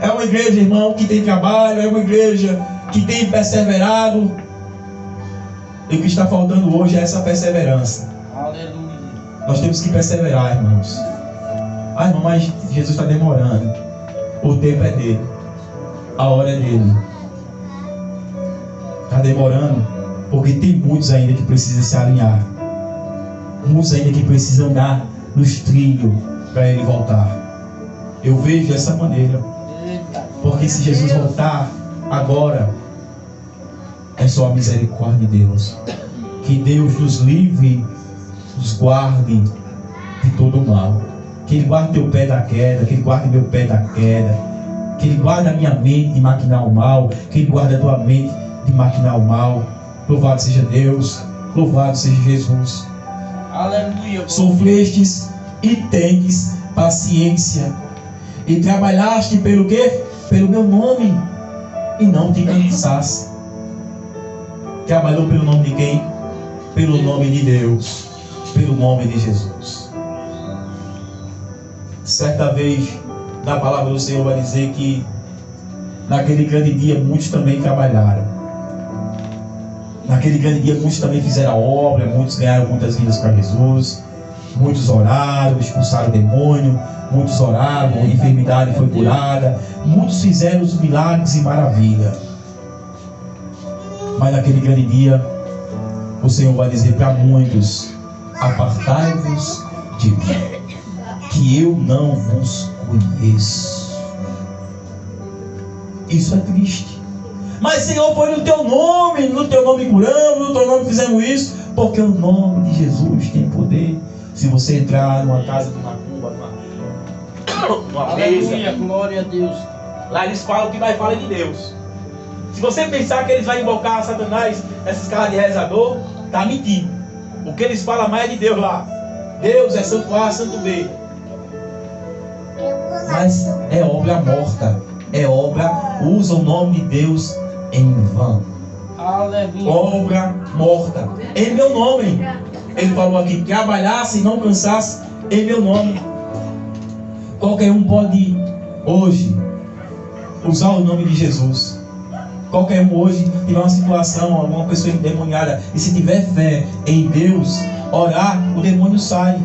É uma igreja, irmão, que tem trabalho, é uma igreja que tem perseverado. E o que está faltando hoje é essa perseverança. Aleluia. Nós temos que perseverar, irmãos. Irmão, mas Jesus está demorando. O tempo é dele. A hora é dele. Está demorando porque tem muitos ainda que precisam se alinhar. Muitos ainda que precisam andar nos trilhos para Ele voltar. Eu vejo dessa maneira. Porque se Jesus voltar agora, é só a misericórdia de Deus. Que Deus nos livre, nos guarde de todo o mal. Que Ele guarde teu pé da queda, que Ele guarde meu pé da queda, que Ele guarde a minha mente de maquinar o mal, que Ele guarde a tua mente de maquinar o mal. Louvado seja Deus, louvado seja Jesus. Aleluia. Sofrestes e tendes paciência, e trabalhaste pelo quê? Pelo meu nome, e não te cansaste. Trabalhou pelo nome de quem? Pelo nome de Deus, pelo nome de Jesus. Certa vez, na palavra do Senhor vai dizer que naquele grande dia muitos também trabalharam. Naquele grande dia muitos também fizeram a obra, muitos ganharam muitas vidas para Jesus, muitos oraram, expulsaram o demônio, muitos oraram, a enfermidade foi curada, muitos fizeram os milagres e maravilhas. Mas naquele grande dia, o Senhor vai dizer para muitos: apartai-vos de mim, que eu não vos conheço. Isso é triste. Mas, Senhor, foi no teu nome curamos, no teu nome fizemos isso, porque o nome de Jesus tem poder. Se você entrar numa casa de macumba, numa mesa, Aleluia, glória a Deus. lá eles falam que vai falar de Deus. Se você pensar que eles vão invocar Satanás, esses caras de rezador, está mentindo. O que eles falam mais é de Deus lá. Deus é santo A, santo B. Mas é obra morta. É obra, usa o nome de Deus em vão. Aleluia. Obra morta. Em meu nome. Ele falou aqui: trabalhasse e não cansasse em meu nome. Qualquer um pode hoje usar o nome de Jesus. Qualquer um hoje tiver uma situação, alguma pessoa endemoniada, e se tiver fé em Deus, orar, o demônio sai.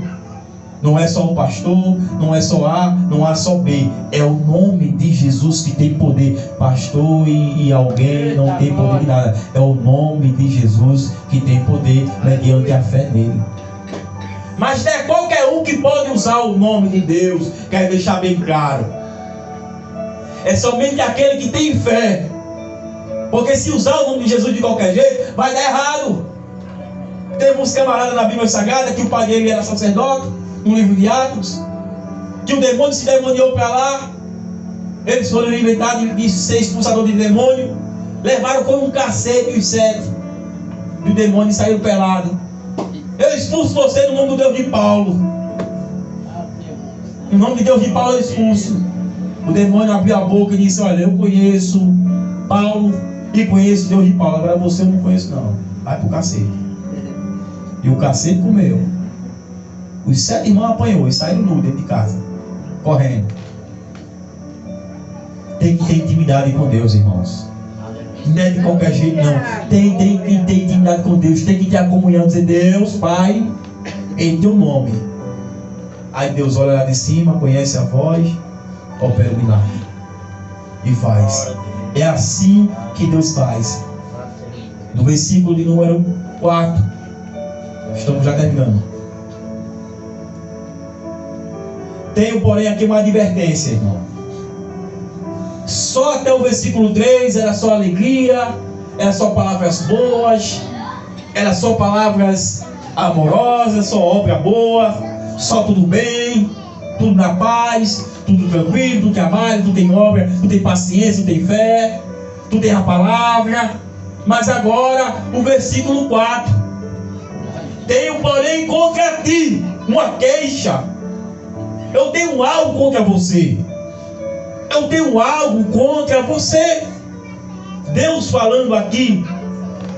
Não é só o pastor, não é só A, não é só B. É o nome de Jesus que tem poder. Pastor e alguém não tem poder de nada. É o nome de Jesus que tem poder mediante a fé nele. Mas não é qualquer um que pode usar o nome de Deus. Quero deixar bem claro. É somente aquele que tem fé. Porque se usar o nome de Jesus de qualquer jeito, vai dar errado. Temos camaradas na Bíblia Sagrada que o pai dele era sacerdote, no livro de Atos, que o demônio se demoniou para lá. Eles foram inventados de ser expulsador de demônio. Levaram como um cacete os 7. E o demônio saiu pelado. Eu expulso você no nome do Deus de Paulo. No nome de Deus de Paulo eu expulso. O demônio abriu a boca e disse: olha, eu conheço Paulo e conheço Deus de Paulo. Agora você eu não conheço não. Vai pro cacete. E o cacete comeu. Os 7 irmãos apanhou e saíram nu dentro de casa, correndo. Tem que ter intimidade com Deus, irmãos. Não é de qualquer jeito, não. Tem que ter intimidade com Deus. Tem que ter a comunhão, dizer: Deus, Pai, em teu nome. Aí Deus olha lá de cima, conhece a voz, opera o milagre e faz. É assim que Deus faz. No versículo de número 4, estamos já terminando. Tenho, porém, aqui uma advertência, irmão. Só até o versículo 3 era só alegria, era só palavras boas, era só palavras amorosas, só obra boa, só tudo bem, tudo na paz, tudo tranquilo, tudo trabalho, tudo tem obra, tudo tem paciência, tudo tem fé, tudo tem a palavra. Mas agora o versículo 4: tenho, porém, contra ti uma queixa. Eu tenho algo contra você. Eu tenho algo contra você. Deus falando aqui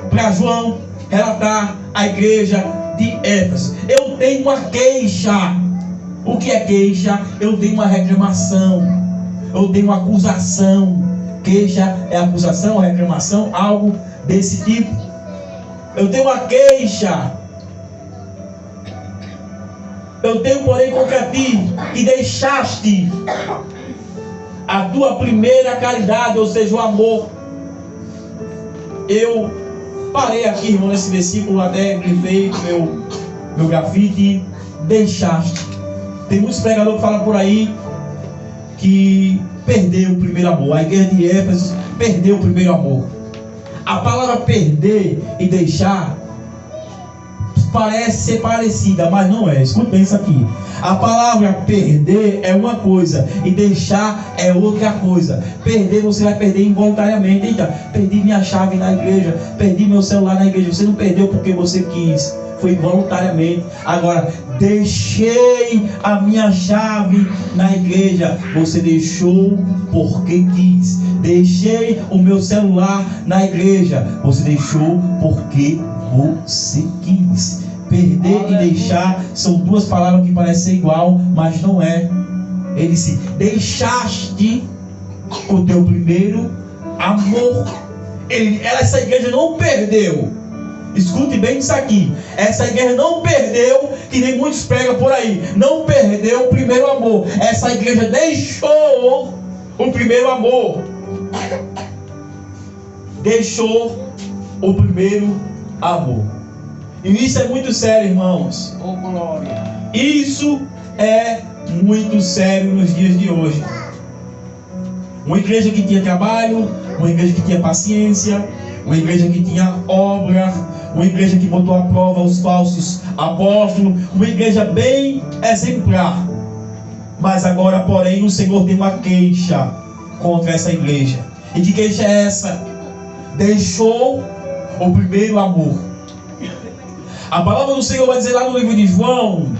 para João relatar a igreja de Éfeso. Eu tenho uma queixa. O que é queixa? Eu tenho uma reclamação. Eu tenho uma acusação. Queixa é acusação, reclamação, algo desse tipo. Eu tenho uma queixa. Eu tenho, porém, contra ti, que deixaste a tua primeira caridade, ou seja, o amor. Eu parei aqui, irmão, nesse versículo, até grifei meu grafite. Deixaste. Tem muitos pregadores que falam por aí que perdeu o primeiro amor. A igreja de Éfeso perdeu o primeiro amor. A palavra perder e deixar parece ser parecida, mas não é. Escuta bem isso aqui. A palavra perder é uma coisa e deixar é outra coisa. Perder, você vai perder involuntariamente. Eita, perdi minha chave na igreja, perdi meu celular na igreja. Você não perdeu porque você quis, foi voluntariamente. Agora, deixei a minha chave na igreja. Você deixou porque quis. Deixei o meu celular na igreja. Você deixou porque você quis. Perder e deixar são duas palavras que parecem igual, mas não é. Ele disse: deixaste o teu primeiro amor. Essa igreja não perdeu. Escute bem isso aqui. Essa igreja não perdeu, que nem muitos pregam por aí. Não perdeu o primeiro amor. Essa igreja deixou o primeiro amor. Deixou o primeiro amor. E isso é muito sério, irmãos. Oh, glória. Isso é muito sério nos dias de hoje. Uma igreja que tinha trabalho, uma igreja que tinha paciência, uma igreja que tinha obra, uma igreja que botou à prova os falsos apóstolos, uma igreja bem exemplar. Mas agora, porém, o Senhor tem uma queixa contra essa igreja. E que queixa é essa? Deixou o primeiro amor. A palavra do Senhor vai dizer lá no livro de João,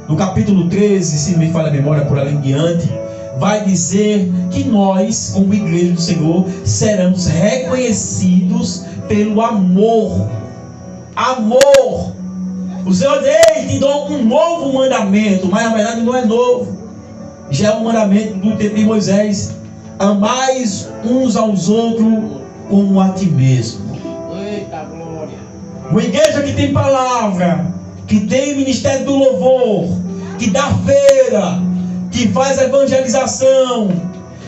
no capítulo 13, se não me falha a memória, por ali em diante, vai dizer que nós, como igreja do Senhor, seremos reconhecidos pelo amor. Amor. O Senhor diz: te dou um novo mandamento, mas na verdade não é novo. Já é um mandamento do tempo de Moisés: amais uns aos outros como a ti mesmo. Eita glória. Uma igreja que tem palavra, que tem ministério do louvor, que dá feira, que faz evangelização,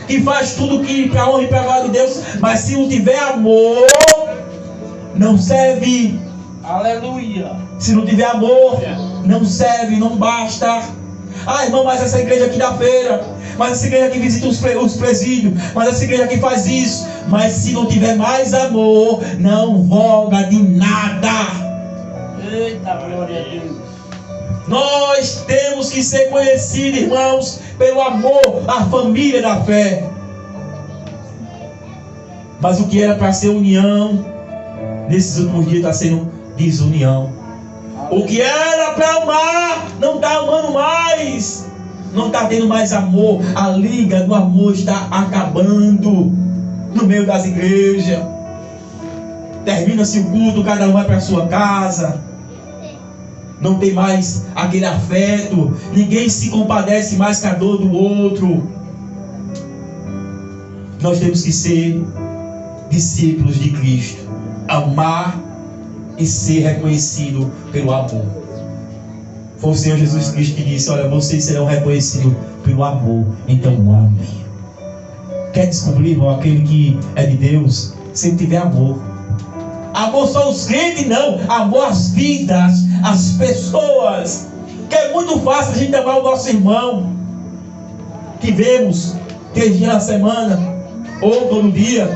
que faz tudo que para honra e para glória de Deus, mas se não tiver amor, não serve. Aleluia. Se não tiver amor, não serve, não basta. Ah, irmão, mas essa igreja aqui dá feira, mas essa igreja que visita os presídios, mas essa igreja que faz isso. Mas se não tiver mais amor, não voga de nada. Eita glória a Deus. Nós temos que ser conhecidos, irmãos, pelo amor à família da fé. Mas o que era para ser união, nesses últimos dias está sendo desunião. O que era para amar, não está amando mais. Não está tendo mais amor. A liga do amor está acabando no meio das igrejas. Termina-se o culto, cada um vai para a sua casa. Não tem mais aquele afeto. Ninguém se compadece mais com a dor do outro. Nós temos que ser discípulos de Cristo. Amar e ser reconhecido pelo amor. Foi o Senhor Jesus Cristo que disse: olha, vocês serão reconhecidos pelo amor, então amem. Quer descobrir, irmão, aquele que é de Deus? Se tiver amor. Amor só os crentes, não. Amor às vidas, às pessoas. Que é muito fácil a gente amar o nosso irmão, que vemos 3 dias na semana, ou todo dia.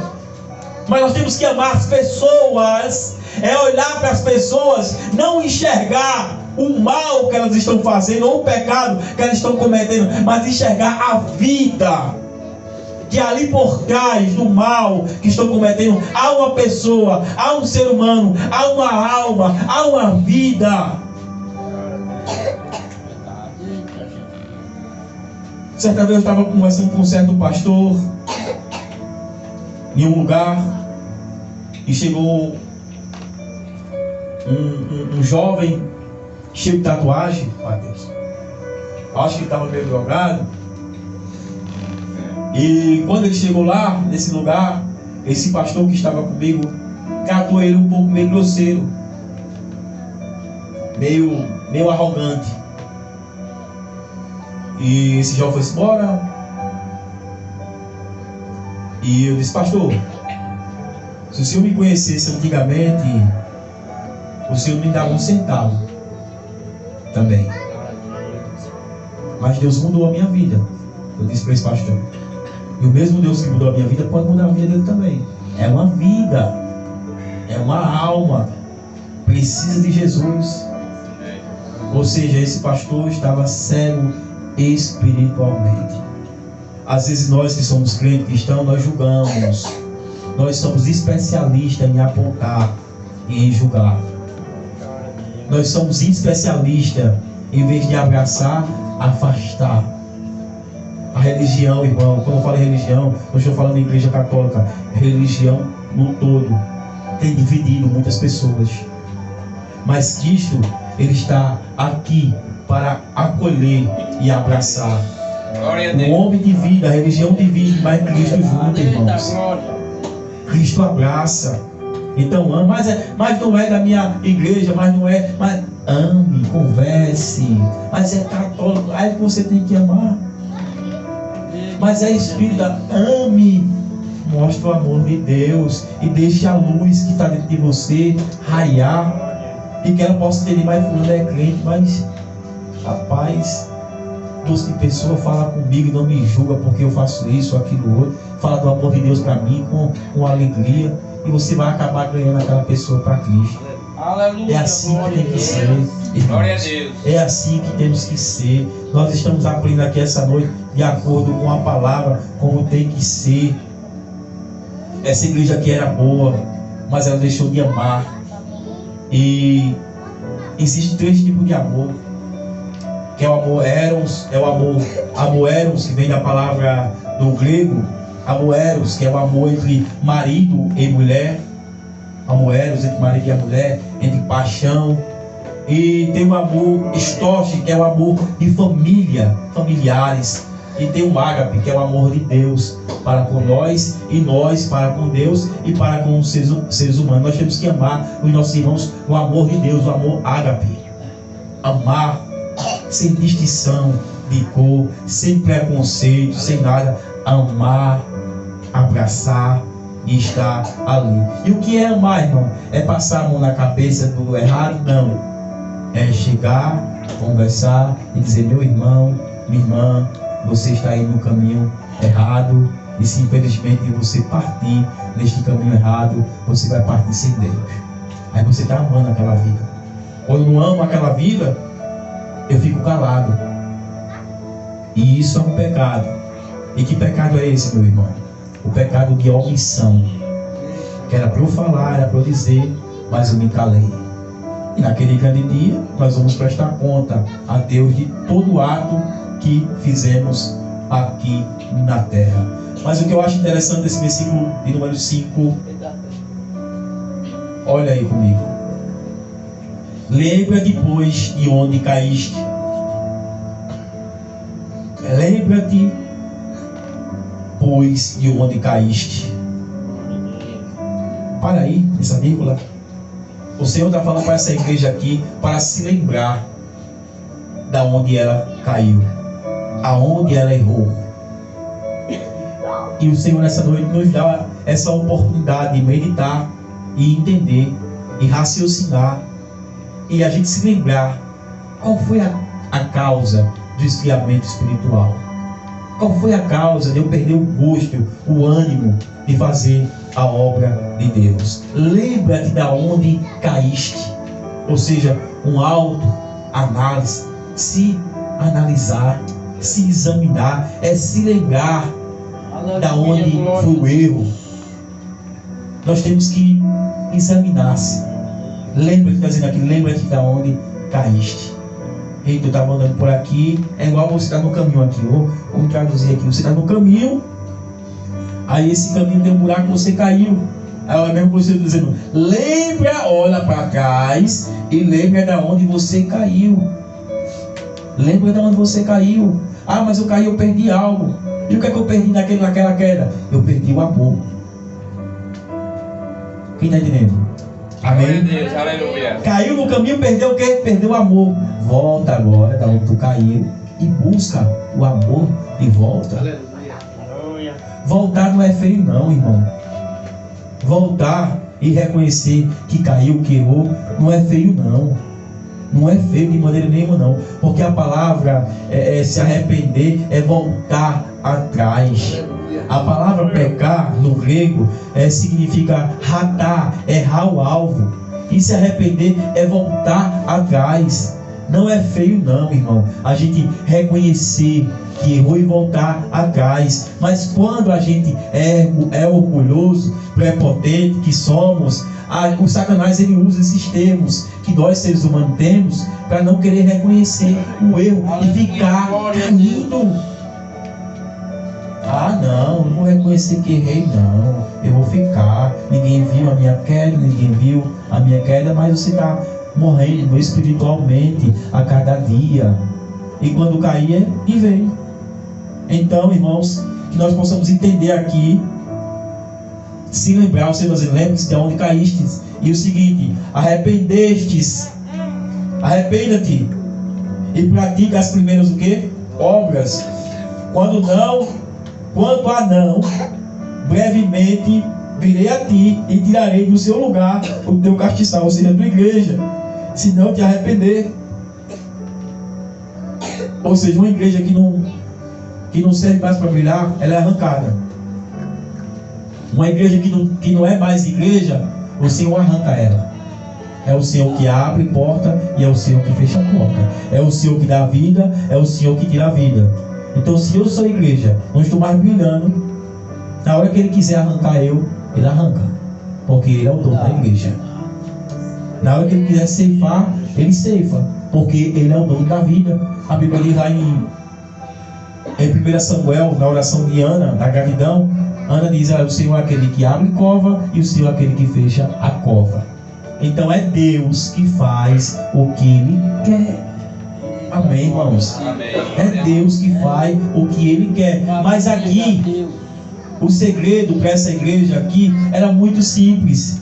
Mas nós temos que amar as pessoas. É olhar para as pessoas, não enxergar o mal que elas estão fazendo, ou o pecado que elas estão cometendo, mas enxergar a vida, que ali por trás do mal que estão cometendo, há uma pessoa, há um ser humano, há uma alma, há uma vida. Certa vez eu estava conversando com um certo pastor em um lugar, e chegou um jovem cheio de tatuagem, Mateus. Acho que ele estava meio drogado. E quando ele chegou lá, nesse lugar, esse pastor que estava comigo tratou ele um pouco meio grosseiro, meio arrogante. E esse jovem foi embora. E eu disse: pastor, se o senhor me conhecesse antigamente, o senhor me dava um centavo também. Mas Deus mudou a minha vida. Eu disse para esse pastor: e o mesmo Deus que mudou a minha vida pode mudar a vida dele também. É uma vida, é uma alma, precisa de Jesus. Ou seja, esse pastor estava cego espiritualmente. Às vezes nós que somos crentes cristãos, nós julgamos. Nós somos especialistas em apontar e em julgar. Nós somos especialistas, em vez de abraçar, afastar. A religião, irmão, quando eu falo em religião, eu estou falando em igreja católica. Religião no todo tem dividido muitas pessoas. Mas Cristo, Ele está aqui para acolher e abraçar. O homem divide, a religião divide, mas Cristo junta, irmãos. Cristo abraça. Então ama, mas não é da minha igreja, mas não é. Mas ame, converse. Mas é católico, aí você tem que amar. Mas é espírita, ame. Mostra o amor de Deus e deixe a luz que está dentro de você raiar. E que ela possa ter mais fulano é crente, mas rapaz, doce de pessoa fala comigo e não me julga porque eu faço isso, aquilo, outro. Fala do amor de Deus para mim com alegria. E você vai acabar ganhando aquela pessoa para Cristo. Aleluia, é assim que tem que ser, irmãos. Glória a Deus. É assim que temos que ser. Nós estamos aprendendo aqui essa noite de acordo com a palavra, como tem que ser. Essa igreja aqui era boa, mas ela deixou de amar. E existem 3 tipos de amor. Que é o amor eros, é o amor eros, que vem da palavra do grego. Amor eros, que é o amor entre marido e mulher. Amor eros entre marido e a mulher, entre paixão. E tem o amor estorge, que é o amor de família, familiares. E tem o ágape, que é o amor de Deus para com nós, e nós para com Deus e para com os seres humanos. Nós temos que amar os nossos irmãos com o amor de Deus, o amor ágape. Amar sem distinção de cor, sem preconceito, sem nada. Amar, abraçar e estar ali. E o que é amar, irmão? É passar a mão na cabeça do errado? Não. É chegar, conversar e dizer: meu irmão, minha irmã, você está indo no caminho errado, e se infelizmente você partir neste caminho errado, você vai partir sem Deus. Aí você está amando aquela vida. Quando eu não amo aquela vida, eu fico calado. E isso é um pecado. E que pecado é esse, meu irmão? O pecado de omissão. Que era para eu falar, era para eu dizer, mas eu me calei. E naquele grande dia, nós vamos prestar conta a Deus de todo ato que fizemos aqui na terra. Mas o que eu acho interessante desse versículo de número 5, olha aí comigo. Lembra-te, pois, de onde caíste. Lembra-te, pois, de onde caíste. Para aí, nessa vírgula. O Senhor está falando para essa igreja aqui para se lembrar da onde ela caiu, aonde ela errou. E o Senhor nessa noite nos dá essa oportunidade de meditar e entender e raciocinar e a gente se lembrar qual foi a causa do esfriamento espiritual. Qual foi a causa de eu perder o gosto, o ânimo de fazer a obra de Deus? Lembra-te de onde caíste. Ou seja, um autoanálise, se analisar, se examinar, é se lembrar da onde foi o erro. Nós temos que examinar-se. Lembra-te, está dizendo aqui, lembra-te de onde caíste. Ei, tu estava andando por aqui, é igual você está no caminho aqui. Vamos traduzir aqui. Você está no caminho, aí esse caminho tem um buraco, você caiu. Aí é mesmo você dizendo: lembra, olha para trás e lembra de onde você caiu. Lembra de onde você caiu. Ah, mas eu caí, eu perdi algo. E o que é que eu perdi naquela queda? Eu perdi o amor. Quem está entendendo? Amém? Deus, aleluia. Caiu no caminho, perdeu o quê? Perdeu o amor. Volta agora da onde tu caiu e busca o amor de volta. Aleluia. Voltar não é feio não, irmão. Voltar e reconhecer que caiu, que errou, não é feio não. Não é feio de maneira nenhuma não. Porque a palavra se arrepender é voltar atrás. A palavra pecar no grego significa ratar, errar o alvo. E se arrepender é voltar atrás. Não é feio não, irmão, a gente reconhecer que errou e voltar atrás. Mas quando a gente é orgulhoso, prepotente que somos, o Satanás ele usa esses termos que nós seres humanos temos para não querer reconhecer o erro e ficar caindo. Ah, não vou reconhecer que errei não, eu vou ficar, ninguém viu a minha queda, mas você está morrendo espiritualmente a cada dia, e quando cair e vem. Então, irmãos, que nós possamos entender aqui, se lembrar, você vai dizer, lembre-se de onde caíste, e o seguinte: arrependestes, arrependa-te e pratica as primeiras o quê? Obras. Quanto a não, brevemente virei a ti e tirarei do seu lugar o teu castiçal, ou seja, a tua igreja, se não te arrepender. Ou seja, uma igreja que não serve mais para brilhar, ela é arrancada. Uma igreja que não é mais igreja, o Senhor arranca ela. É o Senhor que abre porta e é o Senhor que fecha a porta. É o Senhor que dá vida, é o Senhor que tira a vida. Então, se eu sou igreja, não estou mais brilhando, na hora que Ele quiser arrancar Ele arranca, porque Ele é o dono da igreja. Na hora que Ele quiser ceifar, Ele ceifa, porque Ele é o dono da vida. A Bíblia diz lá em 1 Samuel, na oração de Ana, da gravidão, Ana diz: o Senhor é aquele que abre cova e o Senhor é aquele que fecha a cova. Então é Deus que faz o que Ele quer. Amém, irmãos? É Deus que faz o que Ele quer. Mas aqui, o segredo para essa igreja aqui era muito simples.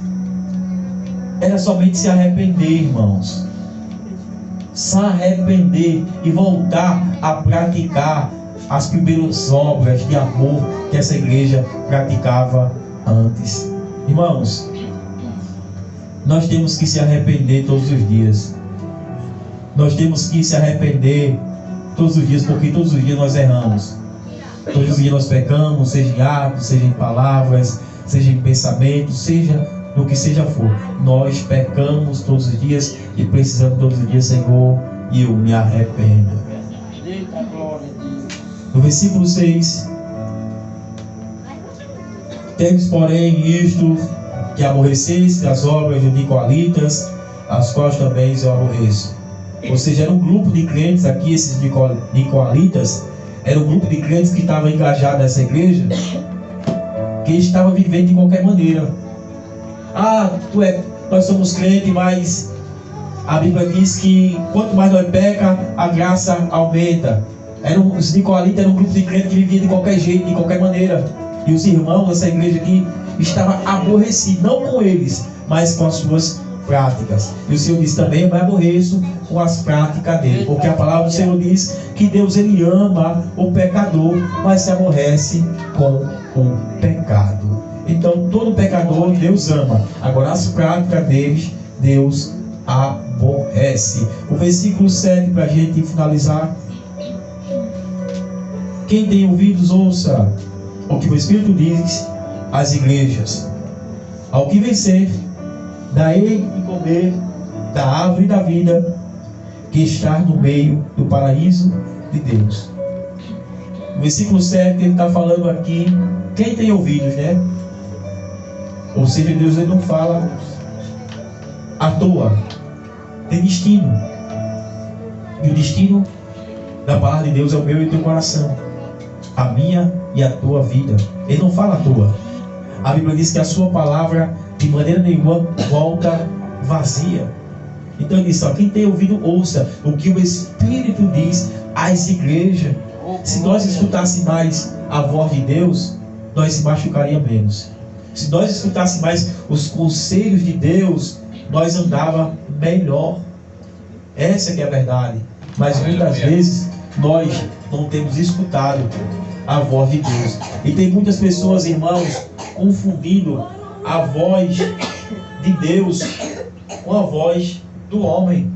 Era somente se arrepender, irmãos. Se arrepender e voltar a praticar as primeiras obras de amor que essa igreja praticava antes. Irmãos, nós temos que se arrepender todos os dias. Nós temos que se arrepender todos os dias, porque todos os dias nós erramos. Todos os dias nós pecamos, seja em atos, seja em palavras, seja em pensamentos, seja no que seja for. Nós pecamos todos os dias e precisamos todos os dias, Senhor, e eu me arrependo. No versículo 6, temos, porém, isto, que aborrecesse as obras dos nicolaítas, as quais também eu aborreço. Ou seja, era um grupo de crentes aqui, esses nicolaítas, era um grupo de crentes que estava engajado nessa igreja, que estava vivendo de qualquer maneira. Nós somos crentes, mas a Bíblia diz que quanto mais nós peca, a graça aumenta. Os nicolaítas eram um grupo de crentes que vivia de qualquer jeito, de qualquer maneira. E os irmãos dessa igreja aqui estavam aborrecidos, não com eles, mas com as suas práticas. E o Senhor disse também: eu me aborreço com as práticas dele, porque a palavra do Senhor diz que Deus, ele ama o pecador, mas se aborrece com o pecado. Então todo pecador Deus ama, agora as práticas deles Deus aborrece. O versículo 7, para a gente finalizar: quem tem ouvidos, ouça o que o Espírito diz às igrejas. Ao que vencer, dai de comer da árvore da vida, que está no meio do paraíso de Deus. No versículo 7, ele está falando aqui, quem tem ouvidos, né? Ou seja, Deus, ele não fala à toa, tem destino. E o destino da palavra de Deus é o meu e o teu coração, a minha e a tua vida. Ele não fala à toa. A Bíblia diz que a sua palavra de maneira nenhuma volta vazia. Então ele diz: quem tem ouvido, ouça o que o Espírito diz às igrejas. Se nós escutássemos mais a voz de Deus, nós se machucaríamos menos. Se nós escutássemos mais os conselhos de Deus, nós andávamos melhor. Essa que é a verdade. Mas muitas vezes nós não temos escutado a voz de Deus. E tem muitas pessoas, irmãos, confundindo a voz de Deus com a voz do homem.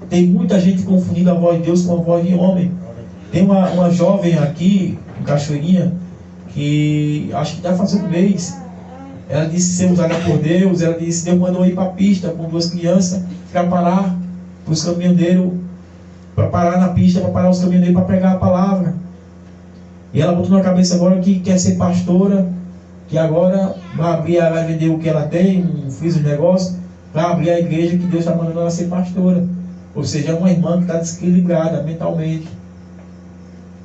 Tem muita gente confundindo a voz de Deus com a voz de homem. Tem uma jovem aqui, em Cachoeirinha, que acho que está fazendo um mês. Ela disse ser usada por Deus. Ela disse: Deus mandou ir para a pista com duas crianças para parar os caminhoneiros, para parar na pista, para parar os caminhoneiros para pregar a palavra. E ela botou na cabeça agora que quer ser pastora, que agora vai vender o que ela tem, fiz os negócios, para abrir a igreja, que Deus está mandando ela ser pastora. Ou seja, é uma irmã que está desequilibrada mentalmente,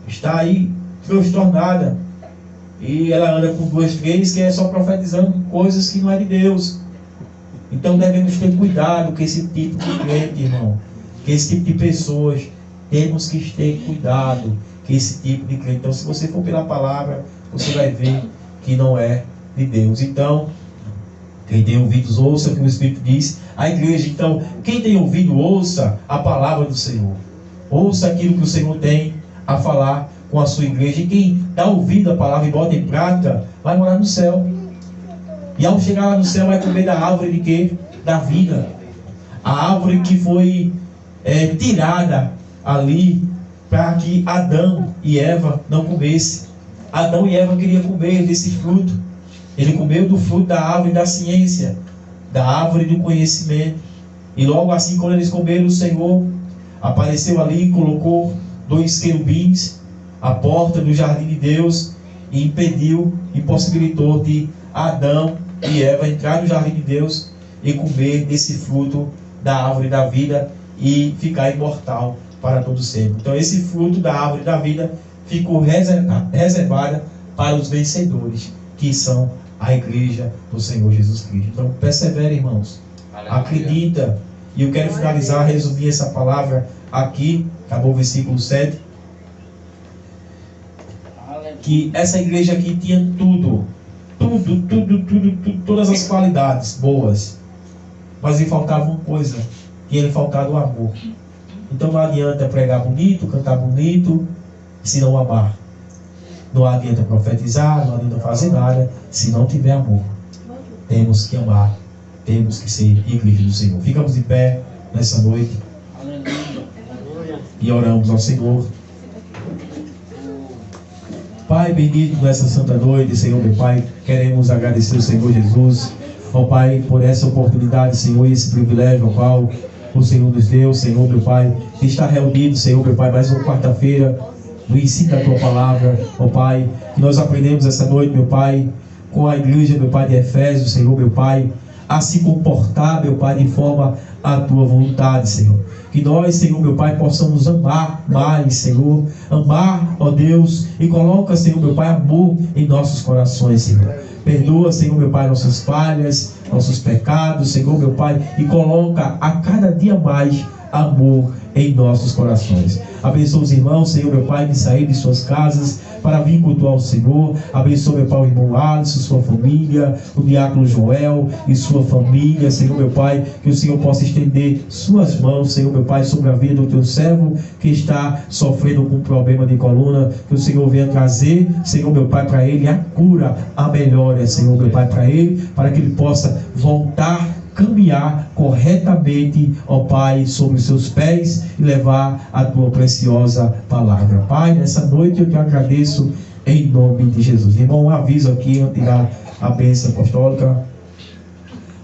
está aí transtornada, e ela anda com 2, 3 que é só profetizando coisas que não é de Deus. Então devemos ter cuidado com esse tipo de crente, irmão, com esse tipo de pessoas. Temos que ter cuidado com esse tipo de crente. Então, se você for pela palavra, você vai ver que não é de Deus. Então, quem tem ouvidos, ouça o que o Espírito diz à igreja. Então, quem tem ouvido, ouça a palavra do Senhor. Ouça aquilo que o Senhor tem a falar com a sua igreja. E quem dá ouvido a palavra e bota em prática, vai morar no céu. E ao chegar lá no céu, vai comer da árvore de quê? Da vida. A árvore que foi tirada ali para que Adão e Eva não comessem. Adão e Eva queriam comer desse fruto. Ele comeu do fruto da árvore da ciência, da árvore do conhecimento. E logo assim, quando eles comeram, o Senhor apareceu ali e colocou 2 querubins à porta do jardim de Deus e impediu, impossibilitou de Adão e Eva entrar no jardim de Deus e comer desse fruto da árvore da vida e ficar imortal para todo sempre. Então esse fruto da árvore da vida ficou reservada para os vencedores, que são a igreja do Senhor Jesus Cristo. Então persevere, irmãos, acredita. E eu quero finalizar, resumir essa palavra aqui, acabou o versículo 7. Que essa igreja aqui tinha tudo, todas as qualidades boas, mas lhe faltava uma coisa, que lhe faltava o amor. Então não adianta pregar bonito, cantar bonito, se não amar. Não adianta profetizar, não adianta fazer nada, se não tiver amor. Temos que amar, temos que ser igreja do Senhor. Ficamos de pé nessa noite e oramos ao Senhor. Pai bendito, nessa santa noite, Senhor meu Pai, queremos agradecer ao Senhor Jesus, ó Pai, por essa oportunidade, Senhor, e esse privilégio ao qual o Senhor nos deu, Senhor meu Pai, que está reunido, Senhor meu Pai, mais uma quarta-feira, no ensino da Tua Palavra, ó Pai, que nós aprendemos essa noite, meu Pai, com a igreja, meu Pai, de Efésios, Senhor meu Pai, a se comportar, meu Pai, de forma à Tua vontade, Senhor. Que nós, Senhor, meu Pai, possamos amar mais, Senhor. Amar, ó Deus, e coloca, Senhor, meu Pai, amor em nossos corações, Senhor. Perdoa, Senhor, meu Pai, nossas falhas, nossos pecados, Senhor, meu Pai, e coloca a cada dia mais amor em nossos corações. Abençoa os irmãos, Senhor, meu Pai, que saíram de suas casas para vir cultuar o Senhor. Abençoa, meu Pai, o irmão Alisson, sua família, o diácono Joel e sua família, Senhor, meu Pai, que o Senhor possa estender suas mãos, Senhor, meu Pai, sobre a vida do teu servo que está sofrendo com um problema de coluna, que o Senhor venha trazer, Senhor, meu Pai, para ele a cura, a melhora, Senhor, meu Pai, para ele, para que ele possa voltar, caminhar corretamente, ó Pai, sobre os seus pés e levar a tua preciosa palavra. Pai, nessa noite eu te agradeço em nome de Jesus. Irmão, um aviso aqui, antes de dar a bênção apostólica.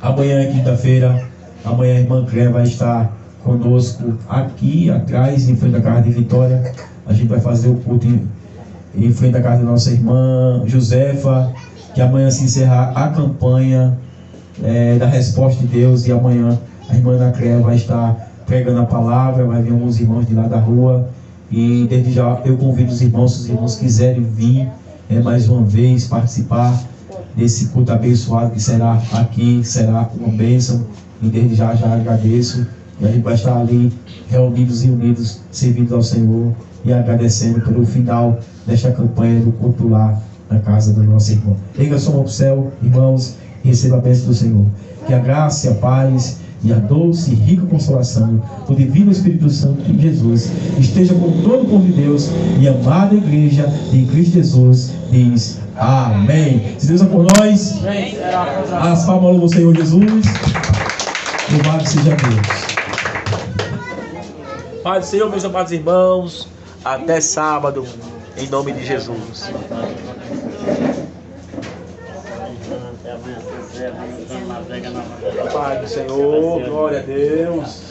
Amanhã é quinta-feira, amanhã a irmã Clé vai estar conosco aqui atrás, em frente à casa de Vitória. A gente vai fazer o culto em frente à casa da nossa irmã Josefa, que amanhã se encerrar a campanha da resposta de Deus, e amanhã a irmã Ana Cléia vai estar pregando a palavra, vai vir alguns irmãos de lá da rua, e desde já eu convido os irmãos, se os irmãos quiserem vir mais uma vez participar desse culto abençoado que será aqui, será uma bênção, e desde já agradeço, e a gente vai estar ali reunidos e unidos, servindo ao Senhor e agradecendo pelo final desta campanha do culto lá na casa do nosso irmão. Erga sua mão para o céu, irmãos, e receba a bênção do Senhor. Que a graça e a paz e a doce e rica consolação do Divino Espírito Santo de Jesus esteja com todo o povo de Deus e a amada igreja de Cristo Jesus diz amém. Se Deus é por nós, as palmas ao Senhor Jesus. Louvado seja Deus. Pai do Senhor, meus amados irmãos, até sábado, em nome de Jesus. Pai do Senhor, glória a Deus.